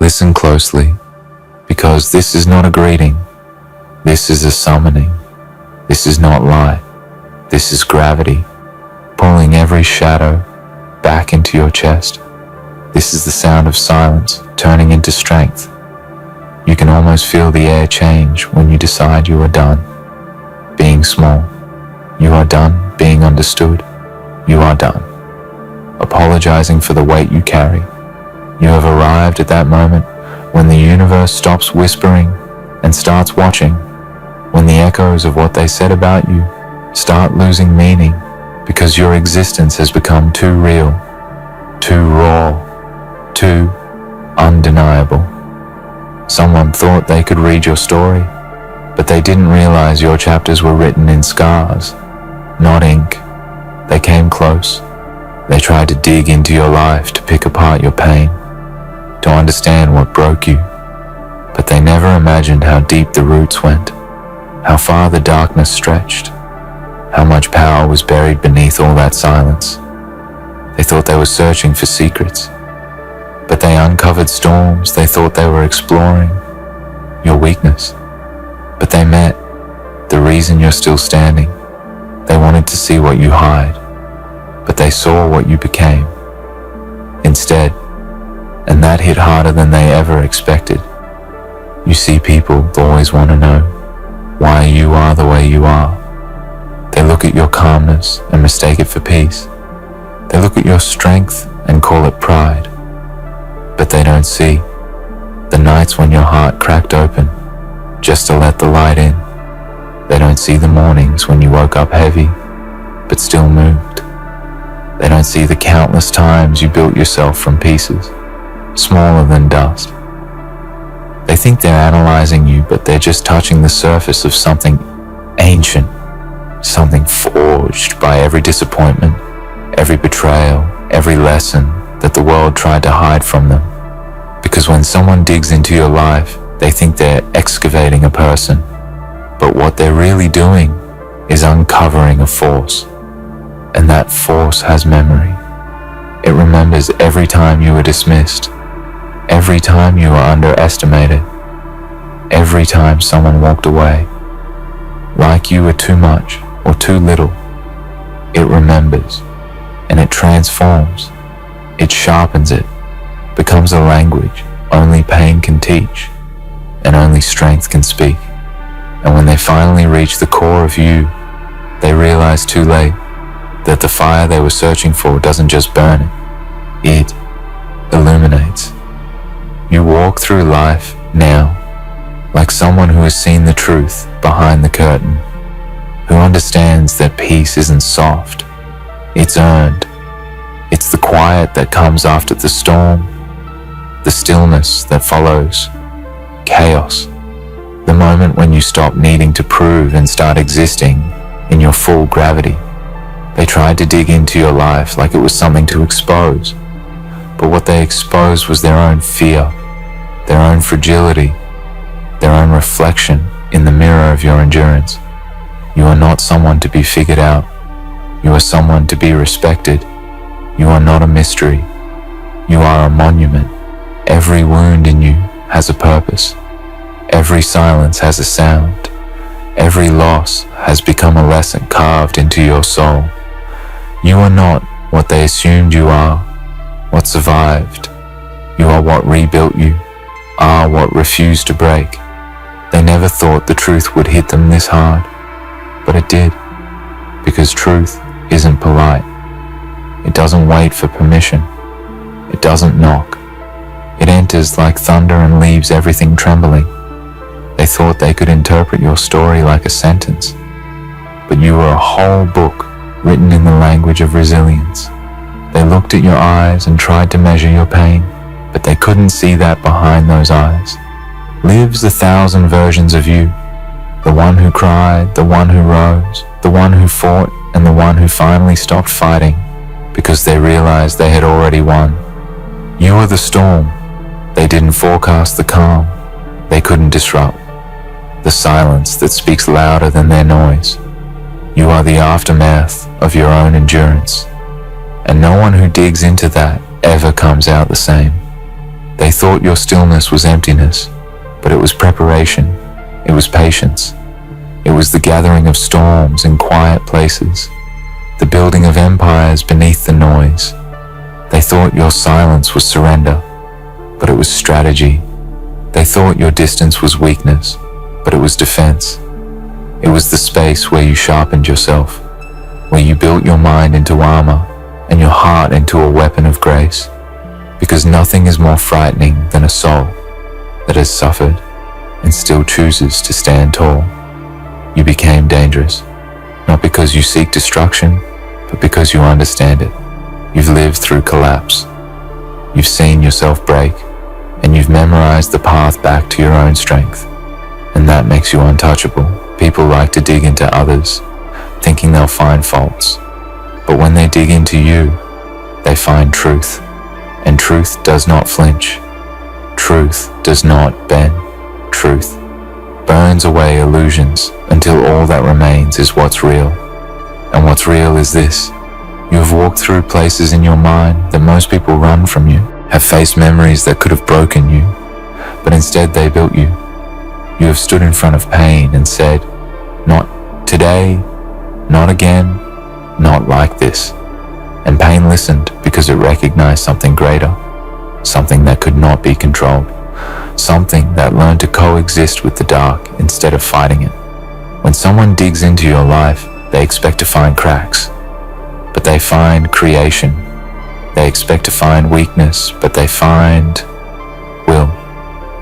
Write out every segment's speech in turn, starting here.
Listen closely, because this is not a greeting. This is a summoning. This is not light. This is gravity, pulling every shadow back into your chest. This is the sound of silence turning into strength. You can almost feel the air change when you decide you are done being small. You are done being understood. You are done apologizing for the weight you carry. You have arrived at that moment when the universe stops whispering and starts watching, when the echoes of what they said about you start losing meaning because your existence has become too real, too raw, too undeniable. Someone thought they could read your story, but they didn't realize your chapters were written in scars, not ink. They came close. They tried to dig into your life to pick apart your pain, to understand what broke you, but they never imagined how deep the roots went, how far the darkness stretched, how much power was buried beneath all that silence. They thought they were searching for secrets, but they uncovered storms. They thought they were exploring your weakness, but they met the reason you're still standing. They wanted to see what you hide, but they saw what you became instead, and that hit harder than they ever expected. You see, people always want to know why you are the way you are. They look at your calmness and mistake it for peace. They look at your strength and call it pride. But they don't see the nights when your heart cracked open just to let the light in. They don't see the mornings when you woke up heavy but still moved. They don't see the countless times you built yourself from pieces, smaller than dust. They think they're analyzing you, but they're just touching the surface of something ancient, something forged by every disappointment, every betrayal, every lesson that the world tried to hide from them. Because when someone digs into your life, they think they're excavating a person, but what they're really doing is uncovering a force, and that force has memory. It remembers every time you were dismissed, every time you were underestimated, every time someone walked away, like you were too much or too little. It remembers, and it transforms. It sharpens it, becomes a language only pain can teach, and only strength can speak. And when they finally reach the core of you, they realize too late that the fire they were searching for doesn't just burn it, it illuminates. You walk through life now like someone who has seen the truth behind the curtain, who understands that peace isn't soft, it's earned. It's the quiet that comes after the storm, the stillness that follows chaos, the moment when you stop needing to prove and start existing in your full gravity. They tried to dig into your life like it was something to expose, but what they exposed was their own fear, their own fragility, their own reflection in the mirror of your endurance. You are not someone to be figured out. You are someone to be respected. You are not a mystery. You are a monument. Every wound in you has a purpose. Every silence has a sound. Every loss has become a lesson carved into your soul. You are not what they assumed you are, what survived. You are what rebuilt you, are what refused to break. They never thought the truth would hit them this hard, but it did, because truth isn't polite. It doesn't wait for permission. It doesn't knock. It enters like thunder and leaves everything trembling. They thought they could interpret your story like a sentence, but you were a whole book written in the language of resilience. They looked at your eyes and tried to measure your pain, but they couldn't see that behind those eyes lives 1,000 versions of you. The one who cried, the one who rose, the one who fought, and the one who finally stopped fighting because they realized they had already won. You are the storm. They didn't forecast the calm. They couldn't disrupt the silence that speaks louder than their noise. You are the aftermath of your own endurance, and no one who digs into that ever comes out the same. They thought your stillness was emptiness, but it was preparation, it was patience. It was the gathering of storms in quiet places, the building of empires beneath the noise. They thought your silence was surrender, but it was strategy. They thought your distance was weakness, but it was defense. It was the space where you sharpened yourself, where you built your mind into armor and your heart into a weapon of grace. Because nothing is more frightening than a soul that has suffered and still chooses to stand tall. You became dangerous, not because you seek destruction, but because you understand it. You've lived through collapse. You've seen yourself break, and you've memorized the path back to your own strength. And that makes you untouchable. People like to dig into others, thinking they'll find faults. But when they dig into you, they find truth. And truth does not flinch. Truth does not bend. Truth burns away illusions until all that remains is what's real. And what's real is this. You have walked through places in your mind that most people run from you, have faced memories that could have broken you, but instead they built you. You have stood in front of pain and said, not today, not again, not like this. And pain listened because it recognized something greater, something that could not be controlled, something that learned to coexist with the dark instead of fighting it. When someone digs into your life, they expect to find cracks, but they find creation. They expect to find weakness, but they find will.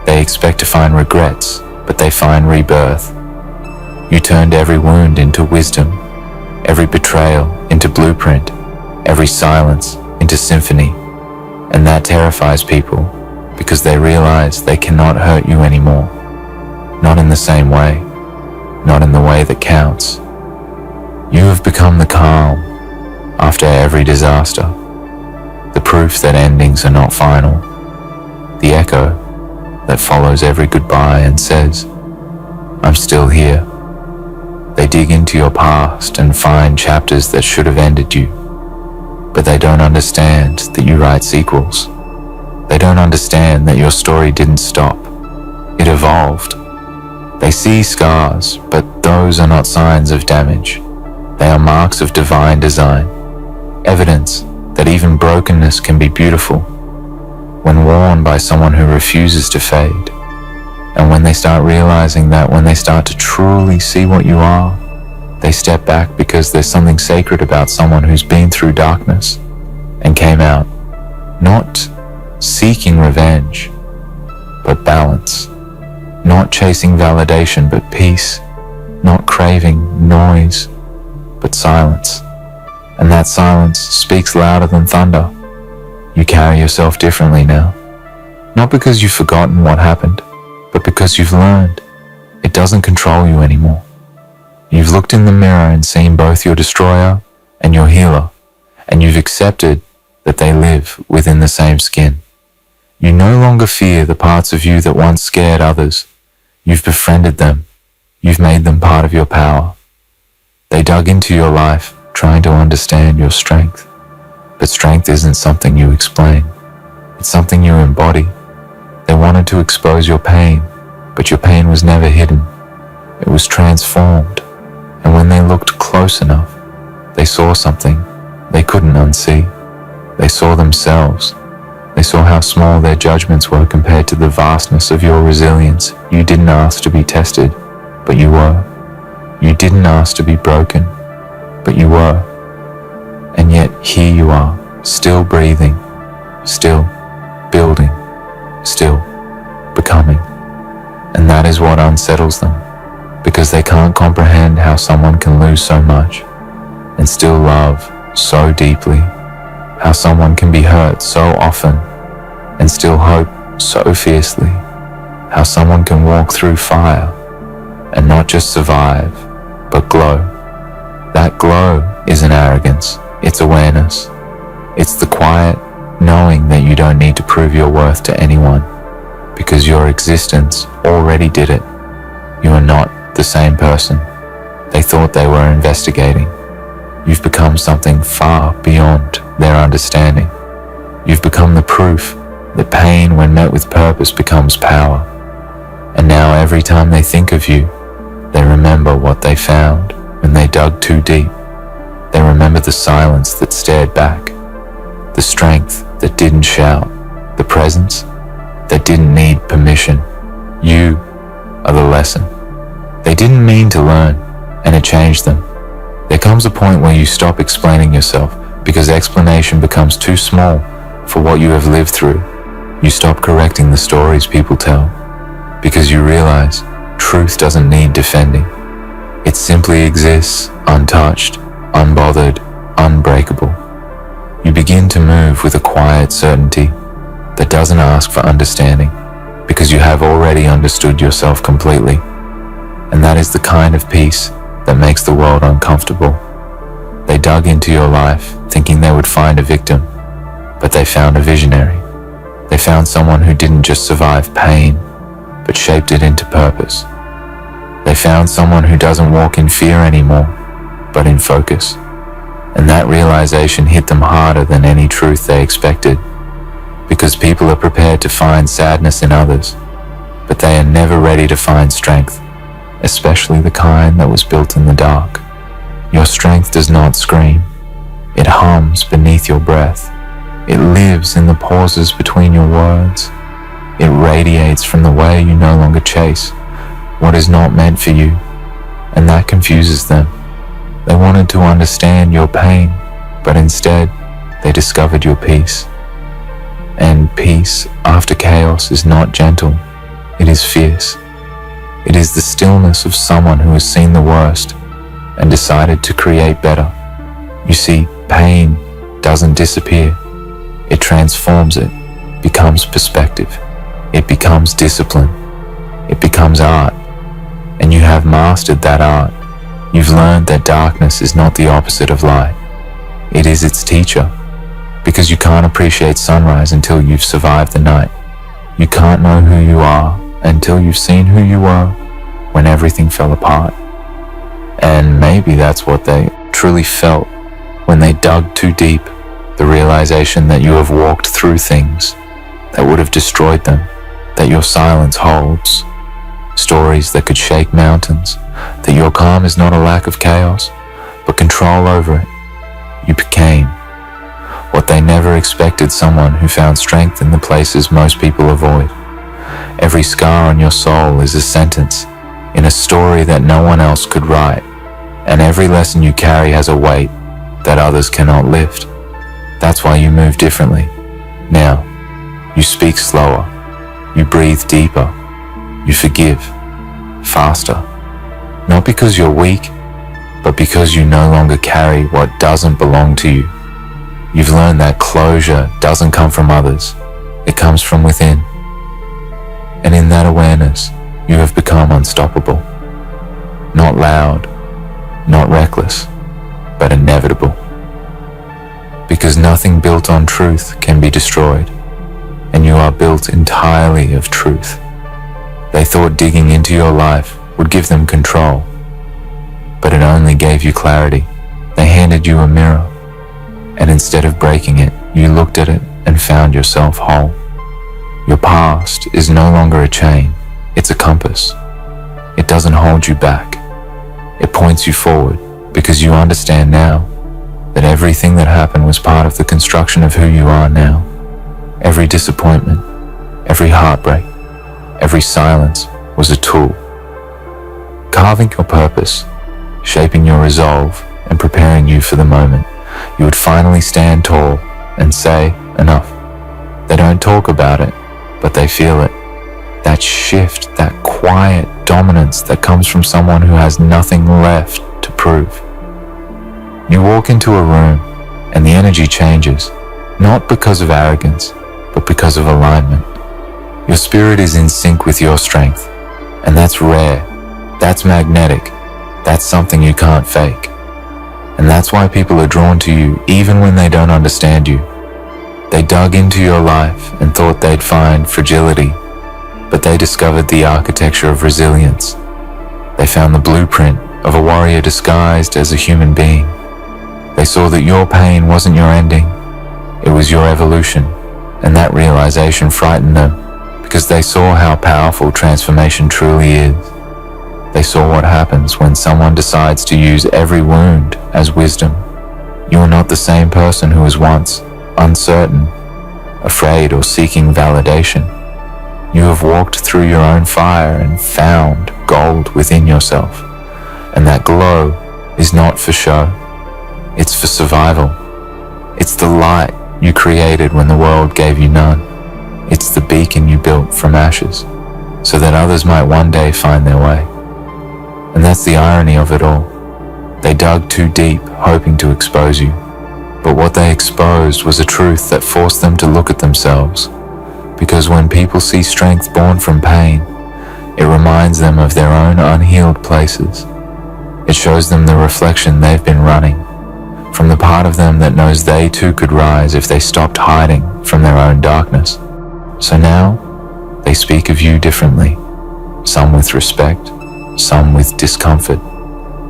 They expect to find regrets, but they find rebirth. You turned every wound into wisdom, every betrayal into blueprint, every silence into symphony. And that terrifies people because they realize they cannot hurt you anymore. Not in the same way, not in the way that counts. You have become the calm after every disaster, the proof that endings are not final, the echo that follows every goodbye and says, I'm still here. They dig into your past and find chapters that should have ended you, but they don't understand that you write sequels. They don't understand that your story didn't stop. It evolved. They see scars, but those are not signs of damage. They are marks of divine design, evidence that even brokenness can be beautiful when worn by someone who refuses to fade. And when they start realizing that, when they start to truly see what you are, they step back because there's something sacred about someone who's been through darkness and came out, not seeking revenge, but balance, not chasing validation, but peace, not craving noise, but silence. And that silence speaks louder than thunder. You carry yourself differently now, not because you've forgotten what happened, but because you've learned it doesn't control you anymore. You've looked in the mirror and seen both your destroyer and your healer, and you've accepted that they live within the same skin. You no longer fear the parts of you that once scared others. You've befriended them. You've made them part of your power. They dug into your life, trying to understand your strength. But strength isn't something you explain. It's something you embody. They wanted to expose your pain, but your pain was never hidden. It was transformed. And when they looked close enough, they saw something they couldn't unsee. They saw themselves. They saw how small their judgments were compared to the vastness of your resilience. You didn't ask to be tested, but you were. You didn't ask to be broken, but you were. And yet here you are, still breathing, still building, still becoming. And that is what unsettles them, because they can't comprehend how someone can lose so much and still love so deeply, how someone can be hurt so often and still hope so fiercely, how someone can walk through fire and not just survive, but glow. That glow isn't arrogance, it's awareness. It's the quiet knowing that you don't need to prove your worth to anyone, because your existence already did it. You are not the same person they thought they were investigating. You've become something far beyond their understanding. You've become the proof that pain, when met with purpose, becomes power. And now every time they think of you, they remember what they found when they dug too deep. They remember the silence that stared back, the strength that didn't shout, the presence that didn't need permission. You are the lesson. They didn't mean to learn, and it changed them. There comes a point where you stop explaining yourself because explanation becomes too small for what you have lived through. You stop correcting the stories people tell because you realize truth doesn't need defending. It simply exists, untouched, unbothered, unbreakable. You begin to move with a quiet certainty that doesn't ask for understanding because you have already understood yourself completely. And that is the kind of peace that makes the world uncomfortable. They dug into your life thinking they would find a victim, but they found a visionary. They found someone who didn't just survive pain, but shaped it into purpose. They found someone who doesn't walk in fear anymore, but in focus. And that realization hit them harder than any truth they expected, because people are prepared to find sadness in others, but they are never ready to find strength, especially the kind that was built in the dark. Your strength does not scream. It hums beneath your breath. It lives in the pauses between your words. It radiates from the way you no longer chase what is not meant for you, and that confuses them. They wanted to understand your pain, but instead they discovered your peace. And peace after chaos is not gentle, it is fierce. It is the stillness of someone who has seen the worst and decided to create better. You see, pain doesn't disappear. It transforms it, becomes perspective. It becomes discipline. It becomes art. And you have mastered that art. You've learned that darkness is not the opposite of light. It is its teacher. Because you can't appreciate sunrise until you've survived the night. You can't know who you are until you've seen who you were when everything fell apart. And maybe that's what they truly felt when they dug too deep, the realization that you have walked through things that would have destroyed them, that your silence holds stories that could shake mountains, that your calm is not a lack of chaos, but control over it. You became what they never expected, someone who found strength in the places most people avoid. Every scar on your soul is a sentence in a story that no one else could write, and every lesson you carry has a weight that others cannot lift. That's why you move differently. Now, you speak slower, you breathe deeper, you forgive faster. Not because you're weak, but because you no longer carry what doesn't belong to you. You've learned that closure doesn't come from others, it comes from within. And in that awareness, you have become unstoppable. Not loud, not reckless, but inevitable. Because nothing built on truth can be destroyed, and you are built entirely of truth. They thought digging into your life would give them control, but it only gave you clarity. They handed you a mirror, and instead of breaking it, you looked at it and found yourself whole. Your past is no longer a chain, it's a compass. It doesn't hold you back. It points you forward because you understand now that everything that happened was part of the construction of who you are now. Every disappointment, every heartbreak, every silence was a tool. Carving your purpose, shaping your resolve, and preparing you for the moment you would finally stand tall and say, enough. They don't talk about it, but they feel it. That shift, that quiet dominance that comes from someone who has nothing left to prove. You walk into a room and the energy changes, not because of arrogance, but because of alignment. Your spirit is in sync with your strength, and that's rare, that's magnetic, that's something you can't fake. And that's why people are drawn to you even when they don't understand you. They dug into your life and thought they'd find fragility, but they discovered the architecture of resilience. They found the blueprint of a warrior disguised as a human being. They saw that your pain wasn't your ending, it was your evolution. And that realization frightened them because they saw how powerful transformation truly is. They saw what happens when someone decides to use every wound as wisdom. You are not the same person who was once uncertain, afraid, or seeking validation. You have walked through your own fire and found gold within yourself. And that glow is not for show. It's for survival. It's the light you created when the world gave you none. It's the beacon you built from ashes, so that others might one day find their way. And that's the irony of it all. They dug too deep, hoping to expose you. But what they exposed was a truth that forced them to look at themselves. Because when people see strength born from pain, it reminds them of their own unhealed places. It shows them the reflection they've been running, from the part of them that knows they too could rise if they stopped hiding from their own darkness. So now, they speak of you differently, some with respect, some with discomfort,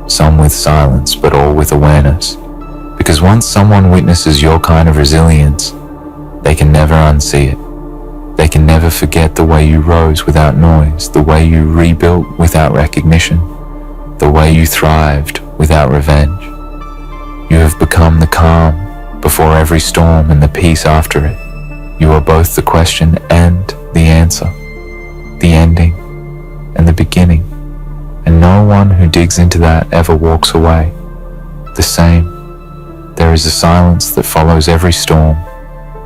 some with silence, but all with awareness. Because once someone witnesses your kind of resilience, they can never unsee it. They can never forget the way you rose without noise, the way you rebuilt without recognition, the way you thrived without revenge. You have become the calm before every storm and the peace after it. You are both the question and the answer, the ending and the beginning. And no one who digs into that ever walks away the same. There is a silence that follows every storm,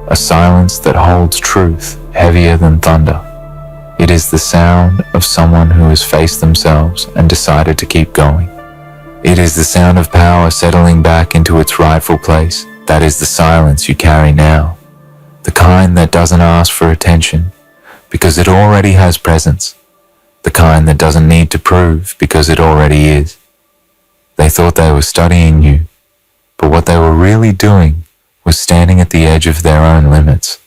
a silence that holds truth heavier than thunder. It is the sound of someone who has faced themselves and decided to keep going. It is the sound of power settling back into its rightful place. That is the silence you carry now. The kind that doesn't ask for attention because it already has presence. The kind that doesn't need to prove because it already is. They thought they were studying you, but what they were really doing was standing at the edge of their own limits.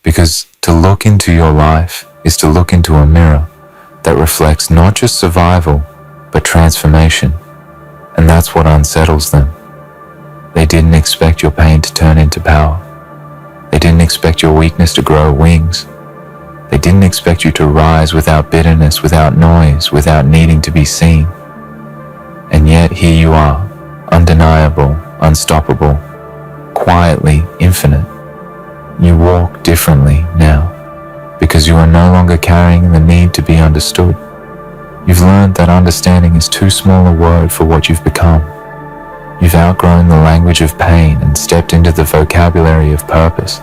Because to look into your life is to look into a mirror that reflects not just survival, but transformation. And that's what unsettles them. They didn't expect your pain to turn into power. They didn't expect your weakness to grow wings. They didn't expect you to rise without bitterness, without noise, without needing to be seen. And yet here you are, undeniable, unstoppable, quietly infinite. You walk differently now because you are no longer carrying the need to be understood. You've learned that understanding is too small a word for what you've become. You've outgrown the language of pain and stepped into the vocabulary of purpose.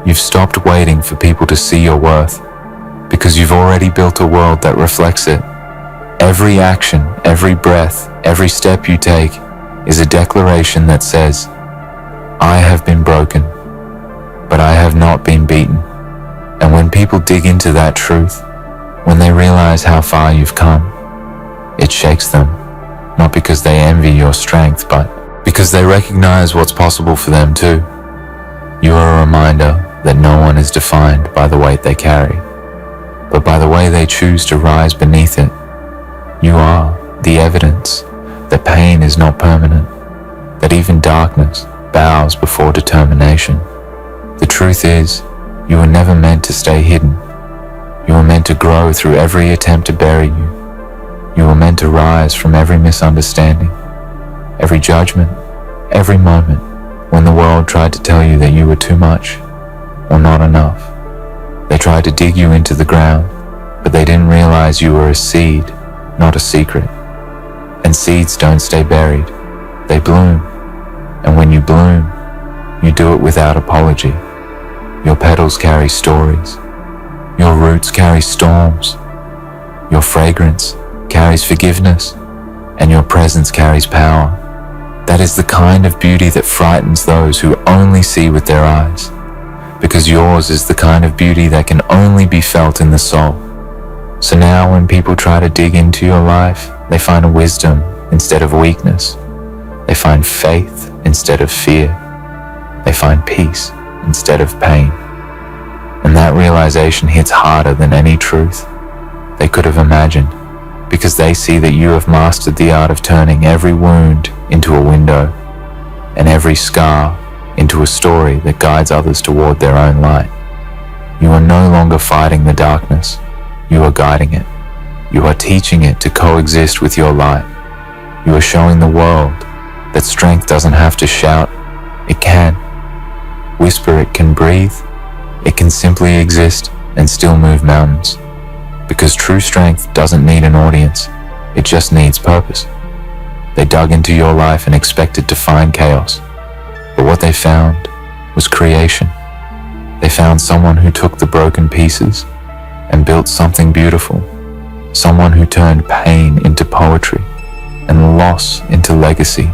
You've stopped waiting for people to see your worth because you've already built a world that reflects it. Every action, every breath, every step you take is a declaration that says, I have been broken, but I have not been beaten. And when people dig into that truth, when they realize how far you've come, it shakes them, not because they envy your strength, but because they recognize what's possible for them too. You are a reminder that no one is defined by the weight they carry, but by the way they choose to rise beneath it. You are the evidence that pain is not permanent, that even darkness bows before determination. The truth is, you were never meant to stay hidden. You were meant to grow through every attempt to bury you. You were meant to rise from every misunderstanding, every judgment, every moment when the world tried to tell you that you were too much or not enough. They tried to dig you into the ground, but they didn't realize you were a seed, not a secret. And seeds don't stay buried, they bloom. And when you bloom, you do it without apology. Your petals carry stories. Your roots carry storms. Your fragrance carries forgiveness. And your presence carries power. That is the kind of beauty that frightens those who only see with their eyes. Because yours is the kind of beauty that can only be felt in the soul. So now when people try to dig into your life, they find a wisdom instead of weakness. They find faith instead of fear. They find peace instead of pain. And that realization hits harder than any truth they could have imagined, because they see that you have mastered the art of turning every wound into a window and every scar into a story that guides others toward their own light. You are no longer fighting the darkness, you are guiding it. You are teaching it to coexist with your light. You are showing the world that strength doesn't have to shout, it can. Whisper, it can breathe, it can simply exist and still move mountains. Because true strength doesn't need an audience, it just needs purpose. They dug into your life and expected to find chaos, but what they found was creation. They found someone who took the broken pieces and built something beautiful, someone who turned pain into poetry and loss into legacy,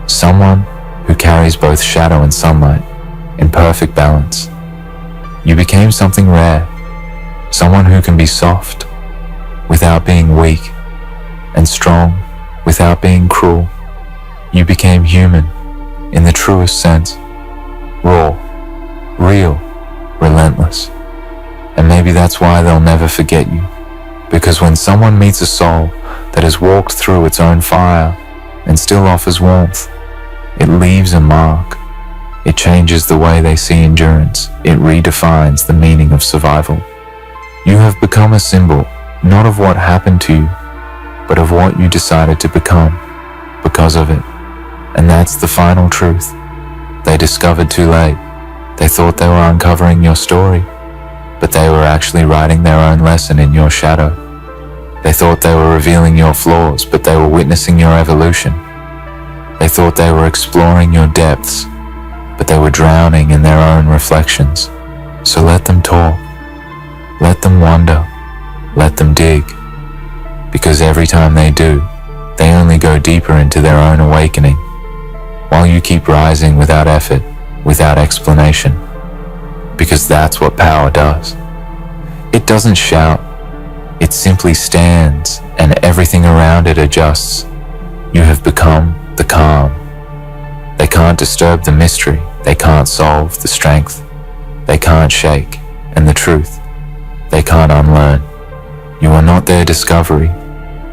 someone who carries both shadow and sunlight in perfect balance. You became something rare, someone who can be soft without being weak and strong without being cruel. You became human in the truest sense, raw, real, relentless. And maybe that's why they'll never forget you, because when someone meets a soul that has walked through its own fire and still offers warmth, it leaves a mark. It changes the way they see endurance. It redefines the meaning of survival. You have become a symbol, not of what happened to you, but of what you decided to become because of it. And that's the final truth. They discovered too late. They thought they were uncovering your story, but they were actually writing their own lesson in your shadow. They thought they were revealing your flaws, but they were witnessing your evolution. They thought they were exploring your depths, but they were drowning in their own reflections. So let them talk. Let them wonder. Let them dig. Because every time they do, they only go deeper into their own awakening, while you keep rising without effort, without explanation. Because that's what power does. It doesn't shout, it simply stands, and everything around it adjusts. You have become the calm. They can't disturb the mystery, they can't solve the strength, they can't shake, and the truth, they can't unlearn. You are not their discovery,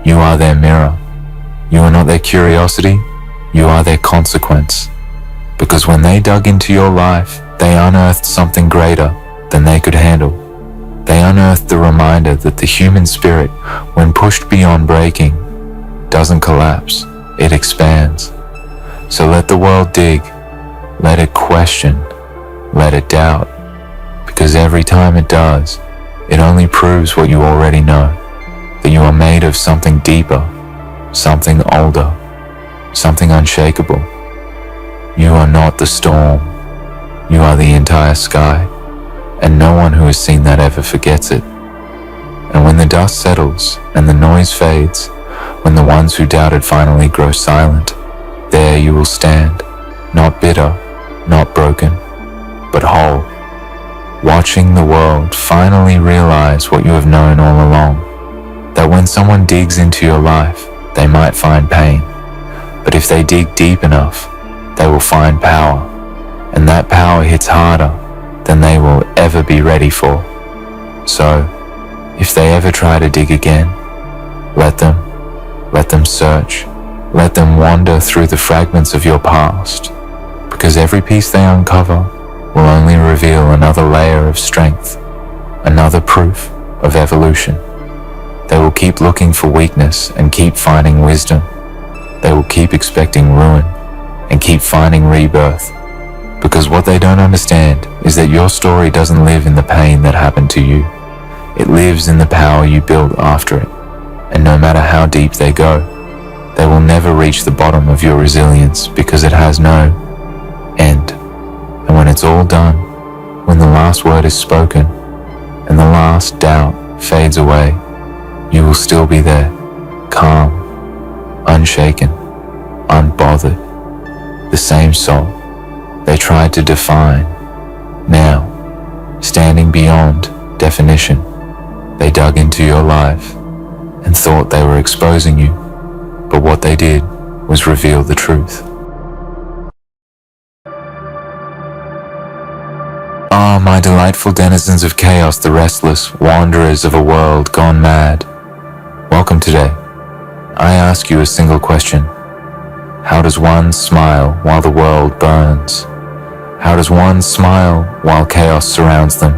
you are their mirror. You are not their curiosity, you are their consequence. Because when they dug into your life, they unearthed something greater than they could handle. They unearthed the reminder that the human spirit, when pushed beyond breaking, doesn't collapse, it expands. So let the world dig, let it question, let it doubt. Because every time it does, it only proves what you already know, that you are made of something deeper, something older, something unshakable. You are not the storm, you are the entire sky, and no one who has seen that ever forgets it. And when the dust settles and the noise fades, when the ones who doubted finally grow silent, there you will stand, not bitter, not broken, but whole, watching the world finally realize what you have known all along, that when someone digs into your life, they might find pain, but if they dig deep enough, they will find power, and that power hits harder than they will ever be ready for. So, if they ever try to dig again, let them search, let them wander through the fragments of your past, because every piece they uncover will only reveal another layer of strength, another proof of evolution. They will keep looking for weakness and keep finding wisdom. They will keep expecting ruin and keep finding rebirth. Because what they don't understand is that your story doesn't live in the pain that happened to you. It lives in the power you build after it. And no matter how deep they go, they will never reach the bottom of your resilience because it has no end. And when it's all done, when the last word is spoken and the last doubt fades away, you will still be there, calm, unshaken, unbothered, the same soul they tried to define. Now, standing beyond definition, they dug into your life and thought they were exposing you, but what they did was reveal the truth. Ah, my delightful denizens of chaos, the restless wanderers of a world gone mad. Welcome today. I ask you a single question. How does one smile while the world burns? How does one smile while chaos surrounds them?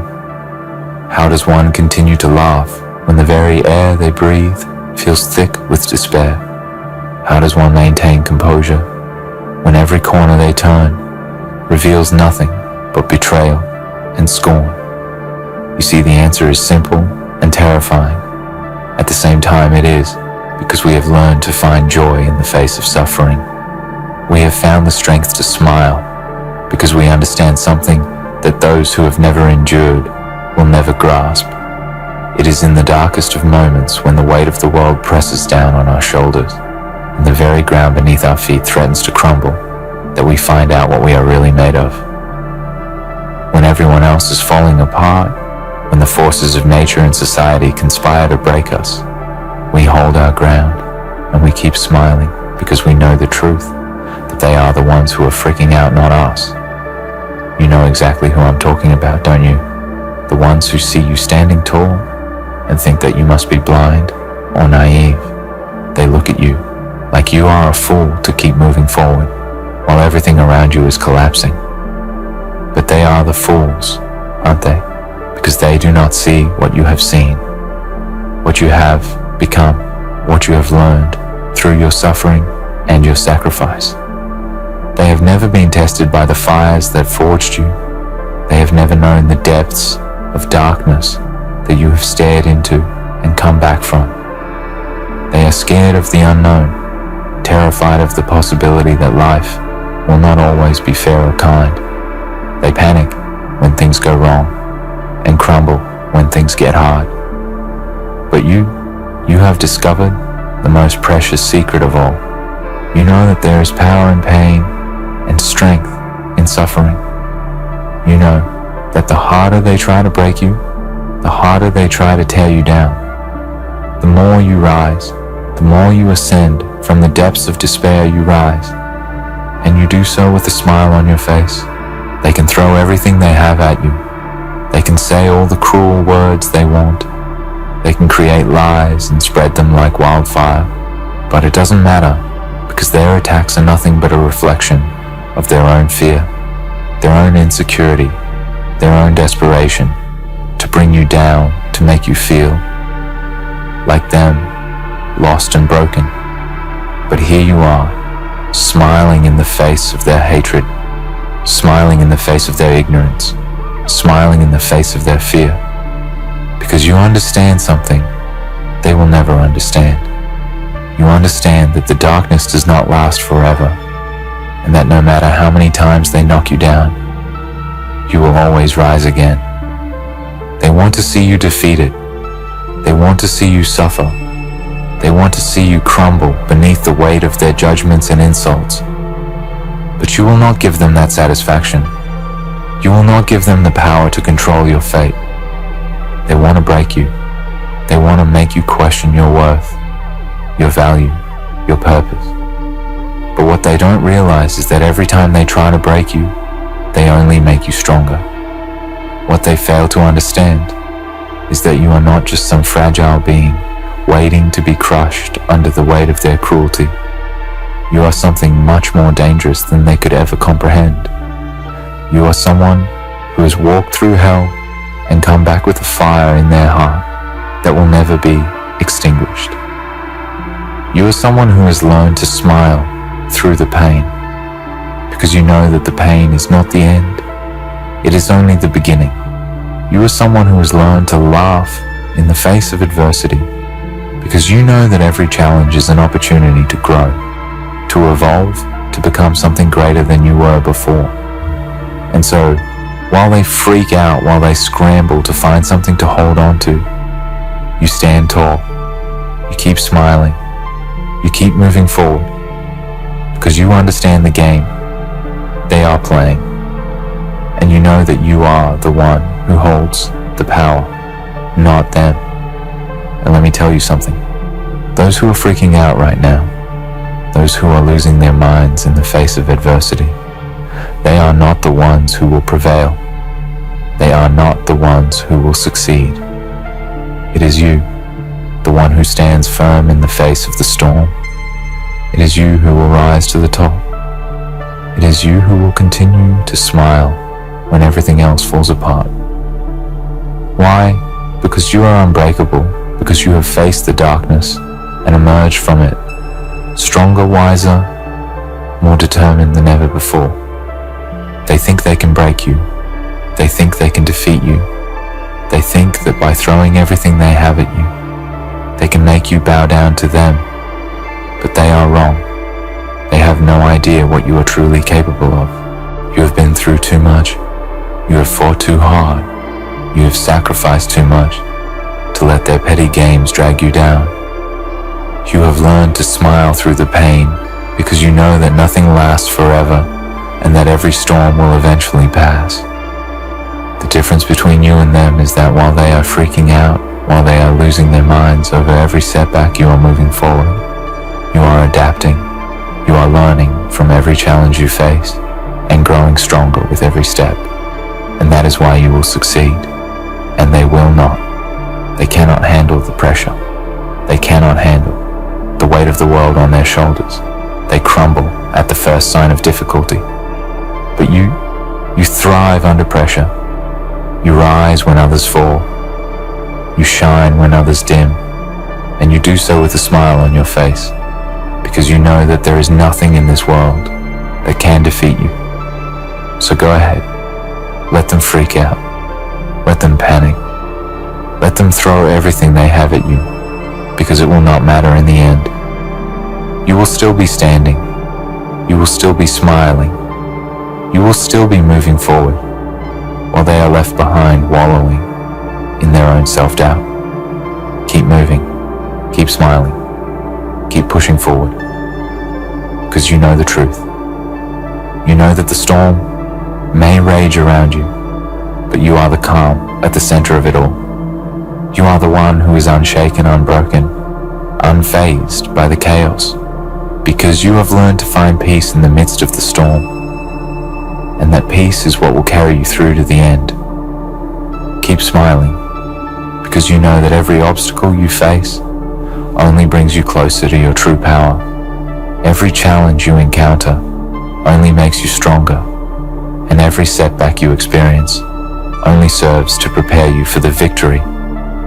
How does one continue to laugh when the very air they breathe feels thick with despair? How does one maintain composure when every corner they turn reveals nothing but betrayal and scorn? You see, the answer is simple and terrifying. At the same time, it is because we have learned to find joy in the face of suffering. We have found the strength to smile because we understand something that those who have never endured will never grasp. It is in the darkest of moments, when the weight of the world presses down on our shoulders and the very ground beneath our feet threatens to crumble, that we find out what we are really made of. When everyone else is falling apart, when the forces of nature and society conspire to break us, we hold our ground and we keep smiling because we know the truth, that they are the ones who are freaking out, not us. You know exactly who I'm talking about, don't you? The ones who see you standing tall and think that you must be blind or naive. They look at you like you are a fool to keep moving forward while everything around you is collapsing. But they are the fools, aren't they? Because they do not see what you have seen, what you have become, what you have learned through your suffering and your sacrifice. They have never been tested by the fires that forged you. They have never known the depths of darkness that you have stared into and come back from. They are scared of the unknown, terrified of the possibility that life will not always be fair or kind. They panic when things go wrong and crumble when things get hard. But you have discovered the most precious secret of all. You know that there is power in pain and strength in suffering. You know that the harder they try to break you, the harder they try to tear you down. The more you rise, the more you ascend. From the depths of despair you rise, and you do so with a smile on your face. They can throw everything they have at you. They can say all the cruel words they want. They can create lies and spread them like wildfire. But it doesn't matter, because their attacks are nothing but a reflection of their own fear, their own insecurity, their own desperation to bring you down, to make you feel like them, lost and broken. But here you are, smiling in the face of their hatred, smiling in the face of their ignorance, smiling in the face of their fear, because you understand something they will never understand. You understand that the darkness does not last forever, and that no matter how many times they knock you down, you will always rise again. They want to see you defeated. They want to see you suffer. They want to see you crumble beneath the weight of their judgments and insults. But you will not give them that satisfaction. You will not give them the power to control your fate. They want to break you. They want to make you question your worth, your value, your purpose. But what they don't realize is that every time they try to break you, they only make you stronger. What they fail to understand is that you are not just some fragile being waiting to be crushed under the weight of their cruelty. You are something much more dangerous than they could ever comprehend. You are someone who has walked through hell and come back with a fire in their heart that will never be extinguished. You are someone who has learned to smile through the pain, because you know that the pain is not the end, it is only the beginning. You are someone who has learned to laugh in the face of adversity, because you know that every challenge is an opportunity to grow, to evolve, to become something greater than you were before. And so, while they freak out, while they scramble to find something to hold on to, you stand tall, you keep smiling, you keep moving forward, because you understand the game they are playing, and you know that you are the one who holds the power, not them. And let me tell you something. Those who are freaking out right now, those who are losing their minds in the face of adversity, they are not the ones who will prevail. They are not the ones who will succeed. It is you, the one who stands firm in the face of the storm. It is you who will rise to the top. It is you who will continue to smile when everything else falls apart. Why? Because you are unbreakable, because you have faced the darkness and emerged from it stronger, wiser, more determined than ever before. They think they can break you. They think they can defeat you. They think that by throwing everything they have at you, they can make you bow down to them. But they are wrong. They have no idea what you are truly capable of. You have been through too much. You have fought too hard. You have sacrificed too much to let their petty games drag you down. You have learned to smile through the pain because you know that nothing lasts forever and that every storm will eventually pass. The difference between you and them is that while they are freaking out, while they are losing their minds over every setback, you are moving forward. You are adapting. You are learning from every challenge you face and growing stronger with every step. And that is why you will succeed. And they will not. They cannot handle the pressure. They cannot handle the weight of the world on their shoulders. They crumble at the first sign of difficulty. But you thrive under pressure. You rise when others fall. You shine when others dim. And you do so with a smile on your face, because you know that there is nothing in this world that can defeat you. So go ahead. Let them freak out. Let them panic. Let them throw everything they have at you, because it will not matter in the end. You will still be standing. You will still be smiling. You will still be moving forward, while they are left behind wallowing in their own self-doubt. Keep moving. Keep smiling. Keep pushing forward, because you know the truth. You know that the storm may rage around you, but you are the calm at the center of it all. You are the one who is unshaken, unbroken, unfazed by the chaos, because you have learned to find peace in the midst of the storm. And that peace is what will carry you through to the end. Keep smiling, because you know that every obstacle you face only brings you closer to your true power. Every challenge you encounter only makes you stronger, and every setback you experience only serves to prepare you for the victory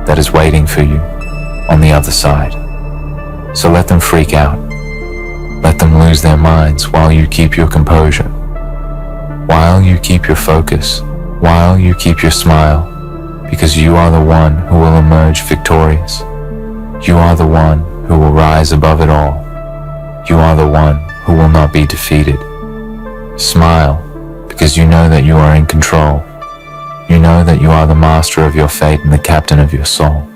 that is waiting for you on the other side. So let them freak out. Let them lose their minds while you keep your composure, while you keep your focus, while you keep your smile, because you are the one who will emerge victorious. You are the one who will rise above it all. You are the one who will not be defeated. Smile, because you know that you are in control. You know that you are the master of your fate and the captain of your soul.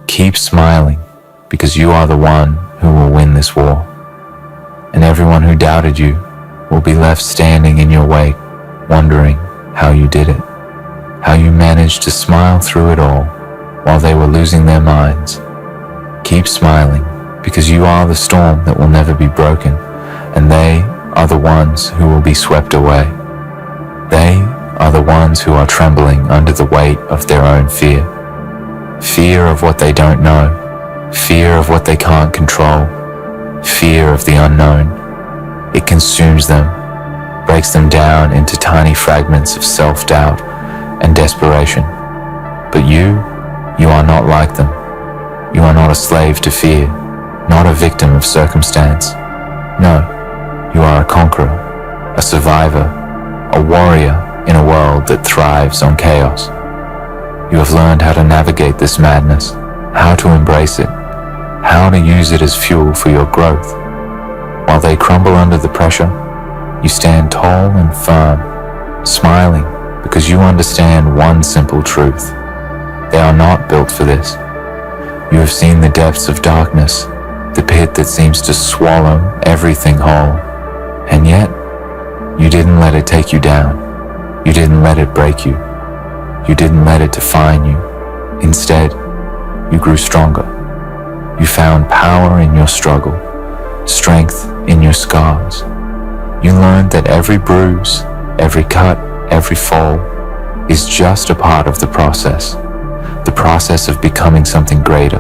Keep smiling, because you are the one who will win this war. And everyone who doubted you will be left standing in your wake, wondering how you did it, how you managed to smile through it all while they were losing their minds. Keep smiling, because you are the storm that will never be broken, and they are the ones who will be swept away. They are the ones who are trembling under the weight of their own fear. Fear of what they don't know, fear of what they can't control, fear of the unknown. It consumes them, breaks them down into tiny fragments of self-doubt and desperation. But you are not like them. You are not a slave to fear, not a victim of circumstance. No, you are a conqueror, a survivor, a warrior in a world that thrives on chaos. You have learned how to navigate this madness, how to embrace it, how to use it as fuel for your growth. While they crumble under the pressure, you stand tall and firm, smiling because you understand one simple truth. They are not built for this. You have seen the depths of darkness, the pit that seems to swallow everything whole, and yet you didn't let it take you down. You didn't let it break you. You didn't let it define you. Instead, you grew stronger. You found power in your struggle, strength in your scars. You learned that every bruise, every cut, every fall is just a part of the process of becoming something greater,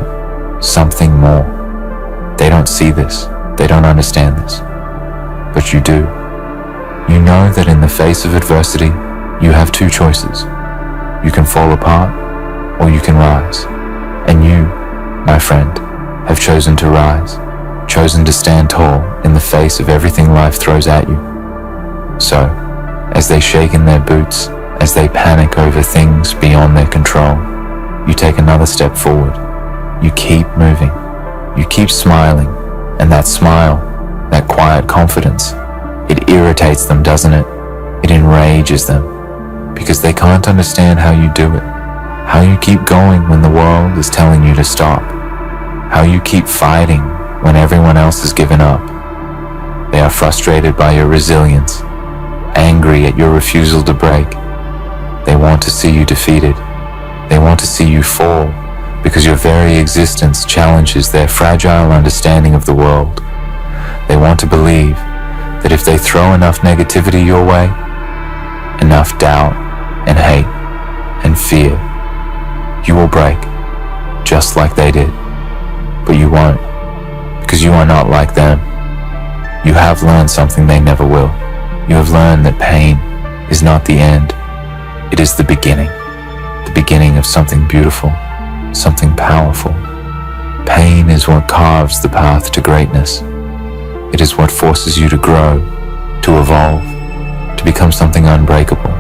something more. They don't see this. They don't understand this. But you do. You know that in the face of adversity, you have two choices. You can fall apart, or you can rise. And you, my friend, have chosen to rise, chosen to stand tall in the face of everything life throws at you. So, as they shake in their boots, as they panic over things beyond their control, you take another step forward. You keep moving. You keep smiling, and that smile, that quiet confidence, it irritates them, doesn't it? It enrages them, because they can't understand how you do it, how you keep going when the world is telling you to stop, how you keep fighting when everyone else has given up. They are frustrated by your resilience, angry at your refusal to break. They want to see you defeated. They want to see you fall, because your very existence challenges their fragile understanding of the world. They want to believe that if they throw enough negativity your way, enough doubt and hate and fear, you will break, just like they did. But you won't, because you are not like them. You have learned something they never will. You have learned that pain is not the end. It is the beginning of something beautiful, something powerful. Pain is what carves the path to greatness. It is what forces you to grow, to evolve, to become something unbreakable.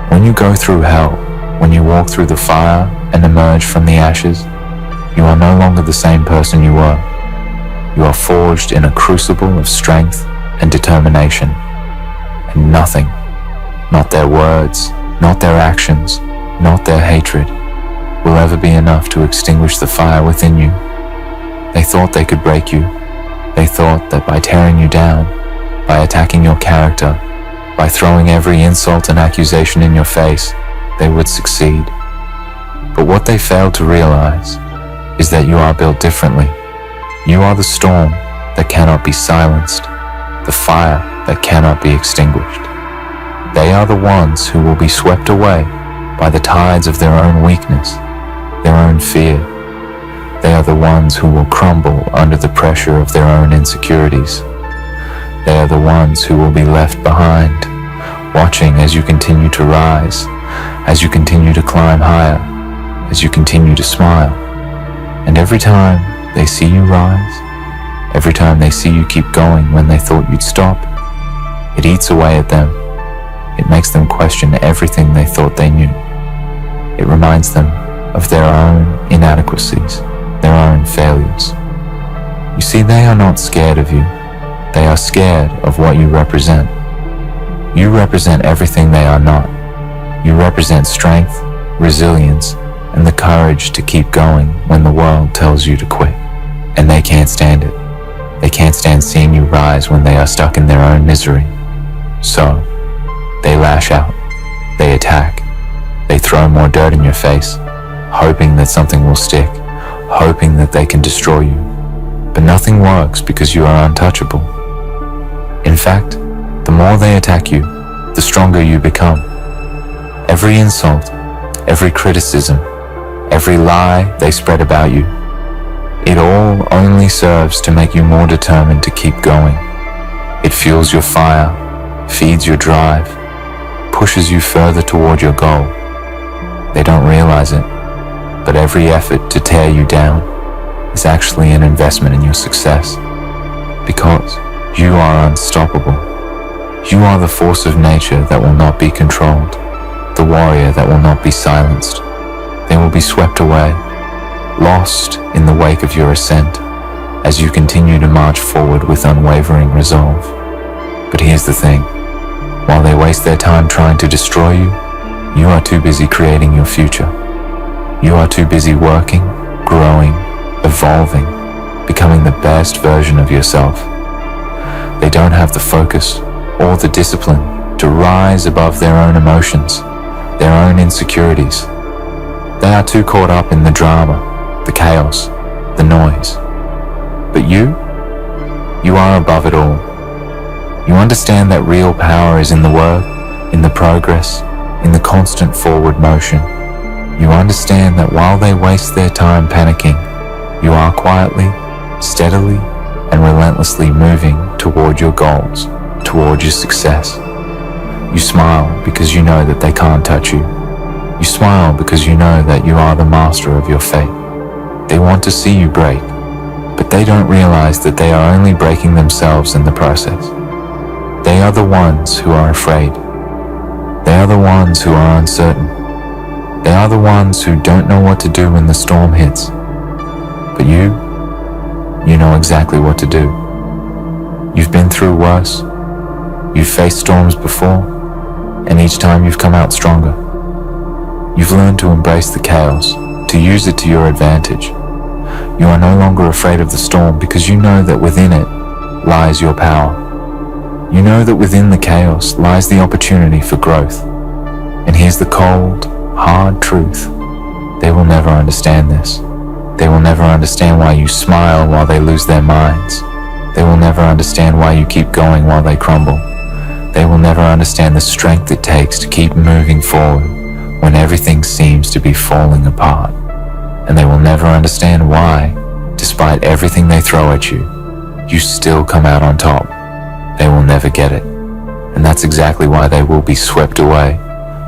When you go through hell, when you walk through the fire and emerge from the ashes, you are no longer the same person you were. You are forged in a crucible of strength and determination. And nothing, not their words, not their actions, not their hatred, will ever be enough to extinguish the fire within you. They thought they could break you. They thought that by tearing you down, by attacking your character, by throwing every insult and accusation in your face, they would succeed. But what they failed to realize is that you are built differently. You are the storm that cannot be silenced, the fire that cannot be extinguished. They are the ones who will be swept away by the tides of their own weakness, their own fear. They are the ones who will crumble under the pressure of their own insecurities. They are the ones who will be left behind, watching as you continue to rise, as you continue to climb higher, as you continue to smile. And every time they see you rise, every time they see you keep going when they thought you'd stop, it eats away at them. It makes them question everything they thought they knew. It reminds them of their own inadequacies, their own failures. You see, they are not scared of you. They are scared of what you represent. You represent everything they are not. You represent strength, resilience, and the courage to keep going when the world tells you to quit. And they can't stand it. They can't stand seeing you rise when they are stuck in their own misery. So, they lash out. They attack. They throw more dirt in your face, hoping that something will stick, hoping that they can destroy you. But nothing works because you are untouchable. In fact, the more they attack you, the stronger you become. Every insult, every criticism, every lie they spread about you, it all only serves to make you more determined to keep going. It fuels your fire, feeds your drive, pushes you further toward your goal. They don't realize it, but every effort to tear you down is actually an investment in your success, because you are unstoppable. You are the force of nature that will not be controlled, the warrior that will not be silenced. They will be swept away, lost in the wake of your ascent, as you continue to march forward with unwavering resolve. But here's the thing, while they waste their time trying to destroy you, you are too busy creating your future. You are too busy working, growing, evolving, becoming the best version of yourself. They don't have the focus or the discipline to rise above their own emotions, their own insecurities. They are too caught up in the drama, the chaos, the noise. But you are above it all. You understand that real power is in the work, in the progress, in the constant forward motion. You understand that while they waste their time panicking, you are quietly, steadily, and relentlessly moving toward your goals, toward your success. You smile because you know that they can't touch you. You smile because you know that you are the master of your fate. They want to see you break, but they don't realize that they are only breaking themselves in the process. They are the ones who are afraid. They are the ones who are uncertain. They are the ones who don't know what to do when the storm hits. But you know exactly what to do. You've been through worse. You've faced storms before, and each time you've come out stronger. You've learned to embrace the chaos, to use it to your advantage. You are no longer afraid of the storm because you know that within it lies your power. You know that within the chaos lies the opportunity for growth. And here's the cold, hard truth. They will never understand this. They will never understand why you smile while they lose their minds. They will never understand why you keep going while they crumble. They will never understand the strength it takes to keep moving forward when everything seems to be falling apart. And they will never understand why, despite everything they throw at you, you still come out on top. They will never get it. And that's exactly why they will be swept away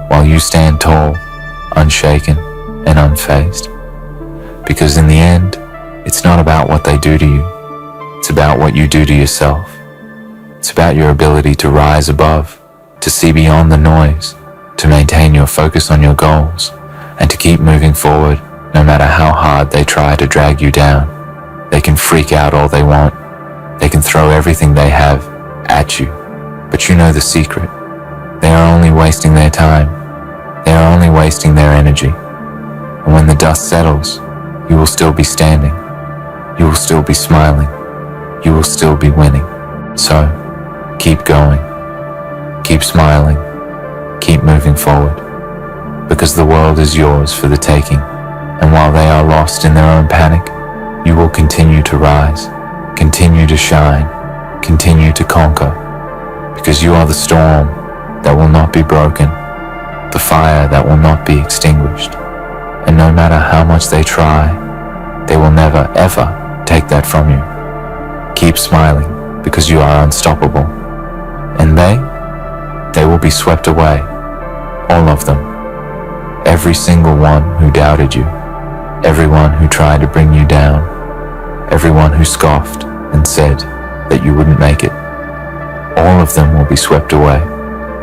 while you stand tall, unshaken, and unfazed. Because in the end, it's not about what they do to you. It's about what you do to yourself. It's about your ability to rise above, to see beyond the noise, to maintain your focus on your goals, and to keep moving forward no matter how hard they try to drag you down. They can freak out all they want. They can throw everything they have at you. But you know the secret. They are only wasting their time. They are only wasting their energy. And when the dust settles, you will still be standing. You will still be smiling. You will still be winning. So, keep going. Keep smiling. Keep moving forward. Because the world is yours for the taking. And while they are lost in their own panic, you will continue to rise, continue to shine, continue to conquer. Because you are the storm that will not be broken, the fire that will not be extinguished. And no matter how much they try, they will never, ever take that from you. Keep smiling because you are unstoppable. And they will be swept away. All of them. Every single one who doubted you. Everyone who tried to bring you down. Everyone who scoffed and said that you wouldn't make it. All of them will be swept away,